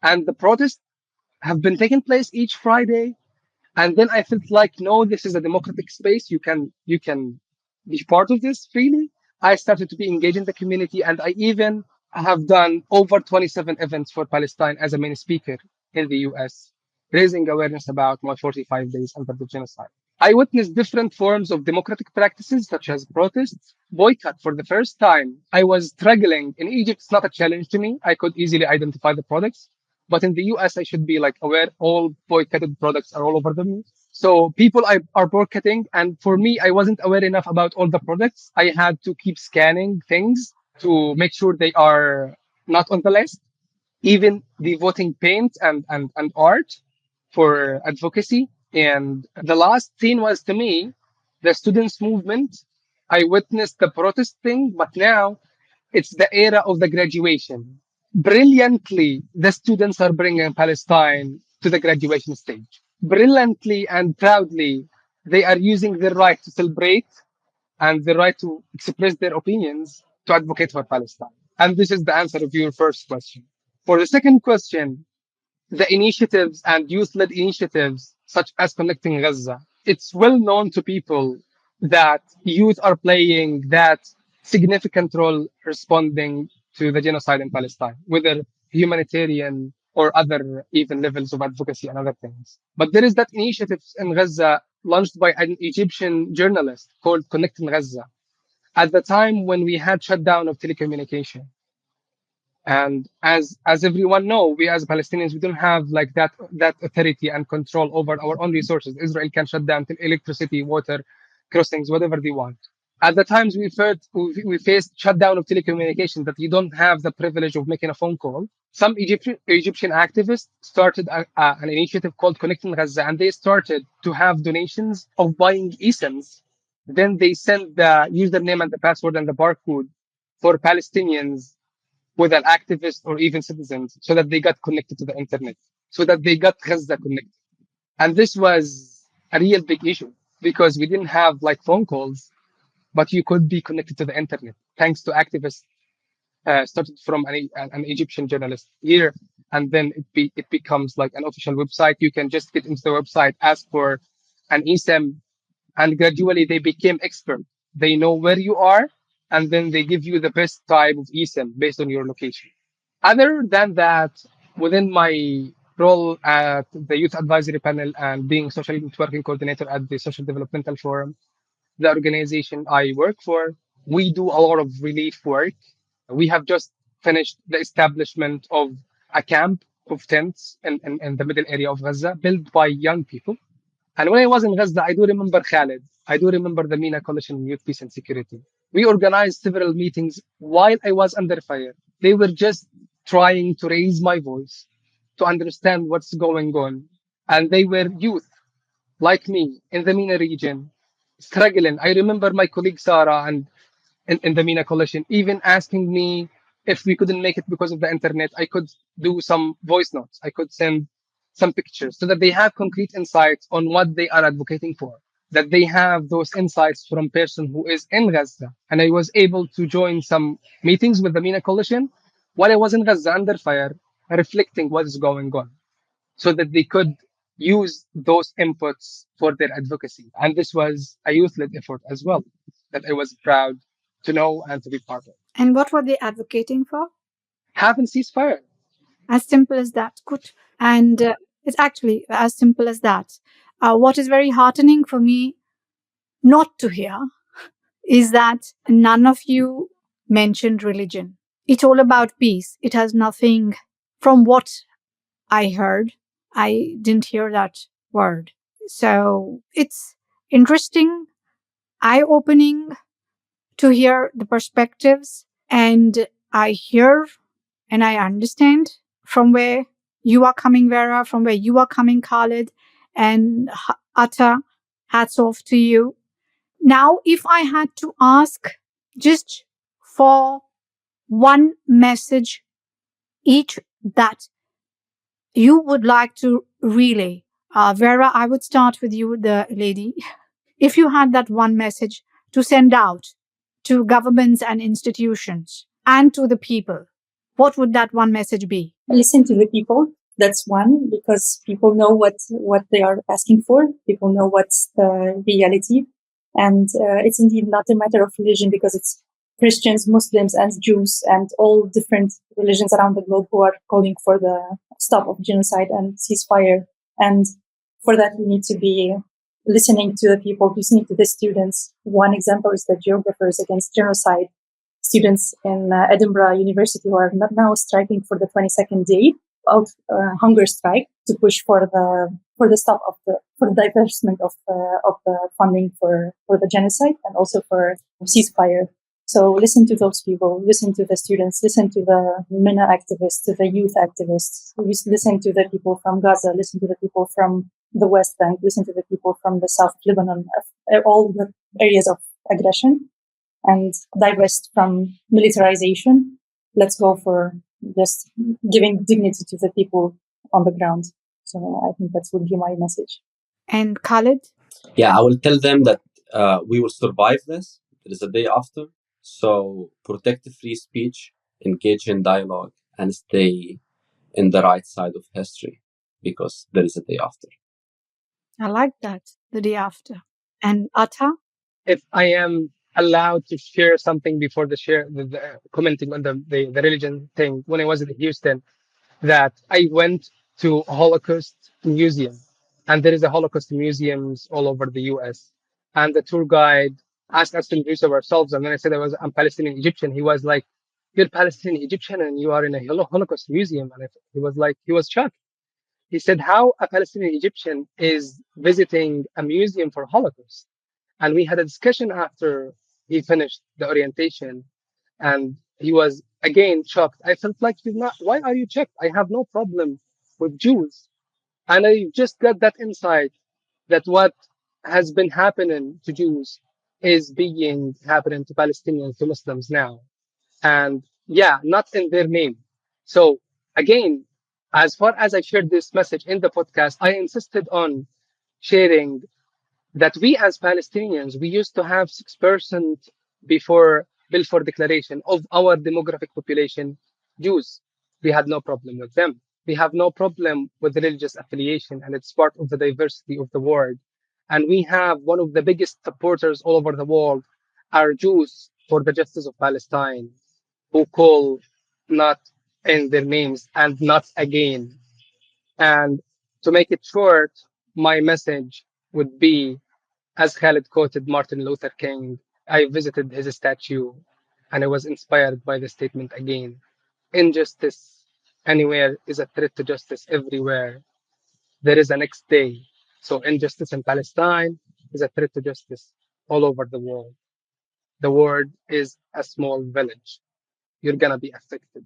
and the protests have been taking place each Friday, and then I felt like, no, this is a democratic space. You can be part of this freely. I started to be engaged in the community, and I even have done over 27 events for Palestine as a main speaker in the US, raising awareness about my 45 days under the genocide. I witnessed different forms of democratic practices such as protests, boycott for the first time. I was struggling. In Egypt, it's not a challenge to me. I could easily identify the products. But in the US, I should be like aware all boycotted products are all over the news. So people are boycotting. And for me, I wasn't aware enough about all the products. I had to keep scanning things to make sure they are not on the list. Even the voting paint and art for advocacy. And the last thing was to me, the students' movement. I witnessed the protesting, but now it's the era of the graduation. Brilliantly, the students are bringing Palestine to the graduation stage. Brilliantly and proudly, they are using their right to celebrate and the right to express their opinions to advocate for Palestine. And this is the answer of your first question. For the second question, the initiatives and youth-led initiatives such as Connecting Gaza, it's well known to people that youth are playing that significant role responding to the genocide in Palestine, whether humanitarian or other even levels of advocacy and other things. But there is that initiative in Gaza launched by an Egyptian journalist called Connecting Gaza at the time when we had shutdown of telecommunication. And as everyone know, we as Palestinians, we don't have like that authority and control over our own resources. Israel can shut down electricity, water, crossings, whatever they want. At the times we faced shutdown of telecommunications, that you don't have the privilege of making a phone call. Some Egyptian activists started an initiative called Connecting Gaza, and they started to have donations of buying eSIMs. Then they sent the username and the password and the barcode for Palestinians with an activist or even citizens, so that they got connected to the internet, so that they got Gaza connected. And this was a real big issue because we didn't have like phone calls, but you could be connected to the internet thanks to activists, started from an Egyptian journalist here, and then it becomes like an official website. You can just get into the website, ask for an eSIM, and gradually they became expert. They know where you are, and then they give you the best type of eSIM based on your location. Other than that, within my role at the Youth Advisory Panel and being social networking coordinator at the Social Developmental Forum, the organization I work for, we do a lot of relief work. We have just finished the establishment of a camp of tents in the middle area of Gaza, built by young people. And when I was in Gaza, I do remember Khalid. I do remember the MENA Coalition on Youth Peace and Security. We organized several meetings while I was under fire. They were just trying to raise my voice to understand what's going on. And they were youth like me in the MENA region struggling. I remember my colleague Sarah and in the MENA coalition even asking me if we couldn't make it because of the internet, I could do some voice notes. I could send some pictures so that they have concrete insights on what they are advocating for. That they have those insights from person who is in Gaza. And I was able to join some meetings with the MENA coalition while I was in Gaza under fire, reflecting what is going on so that they could use those inputs for their advocacy. And this was a youth led effort as well that I was proud to know and to be part of. And what were they advocating for? Haven't ceasefire. As simple as that. Good. And it's actually as simple as that. What is very heartening for me not to hear is that none of you mentioned religion. It's all about peace. It has nothing, from what I heard, I didn't hear that word. So it's interesting, eye opening to hear the perspectives. And I hear and I understand from where you are coming, Vera, from where you are coming, Khalid, and Atta, hats off to you. Now, if I had to ask just for one message each that you would like to relay, Vera, I would start with you, the lady. If you had that one message to send out to governments and institutions and to the people, what would that one message be? Listen to the people. That's one, because people know what they are asking for. People know what's the reality. And it's indeed not a matter of religion, because it's Christians, Muslims, and Jews, and all different religions around the globe who are calling for the stop of genocide and ceasefire. And for that, we need to be listening to the people, listening to the students. One example is the Geographers Against Genocide students in Edinburgh University, who are not now striking for the 22nd day of hunger strike to push for the stop of for the divestment of the funding for the genocide and also for ceasefire. So listen to those people, listen to the students, listen to the MENA activists, to the youth activists, listen to the people from Gaza, listen to the people from the West Bank, listen to the people from the South of Lebanon, all the areas of aggression, and divest from militarization. Let's go for just giving dignity to the people on the ground. So I think that would be my message. And Khalid? Yeah, I will tell them that we will survive this. There is a day after. So protect the free speech, engage in dialogue, and stay in the right side of history, because there is a day after. I like that, the day after. And Atta? If I am allowed to share something before the commenting on the religion thing, when I was in Houston, that I went to a Holocaust museum, and there is a Holocaust museums all over the U.S. And the tour guide asked us to introduce ourselves, and then I said I'm Palestinian Egyptian. He was like, "You're Palestinian Egyptian, and you are in a Holocaust museum." And he was shocked. He said, "How a Palestinian Egyptian is visiting a museum for Holocaust?" And we had a discussion after. he finished the orientation, and he was again shocked. I felt like, you're not, why are you shocked? I have no problem with Jews. And I just got that insight that what has been happening to Jews is being happening to Palestinians, to Muslims now. And yeah, not in their name. So again, as far as I shared this message in the podcast, I insisted on sharing that we as Palestinians, we used to have 6% before Balfour Declaration of our demographic population, Jews. We had no problem with them. We have no problem with religious affiliation, and it's part of the diversity of the world. And we have one of the biggest supporters all over the world are Jews for the justice of Palestine, who call not in their names and not again. And to make it short, my message would be, as Khalid quoted Martin Luther King, I visited his statue and I was inspired by the statement again. Injustice anywhere is a threat to justice everywhere. There is a next day. So injustice in Palestine is a threat to justice all over the world. The world is a small village. You're going to be affected.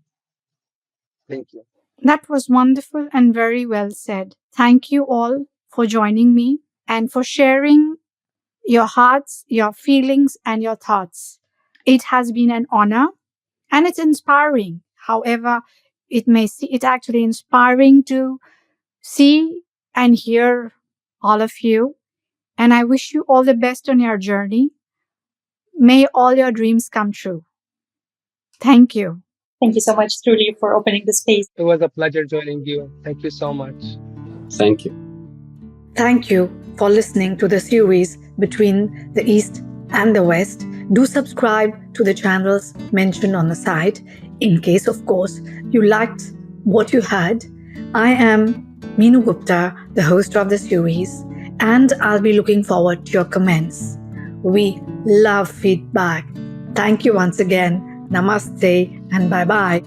Thank you. That was wonderful and very well said. Thank you all for joining me and for sharing your hearts, your feelings, and your thoughts. It has been an honor and it's inspiring. However, it's actually inspiring to see and hear all of you. And I wish you all the best on your journey. May all your dreams come true. Thank you. Thank you so much, truly, for opening the space. It was a pleasure joining you. Thank you so much. Thank you. Thank you for listening to the series Between the East and the West. Do subscribe to the channels mentioned on the site in case, of course, you liked what you heard. I am Meenu Gupta, the host of the series, and I'll be looking forward to your comments. We love feedback. Thank you once again. Namaste and bye-bye.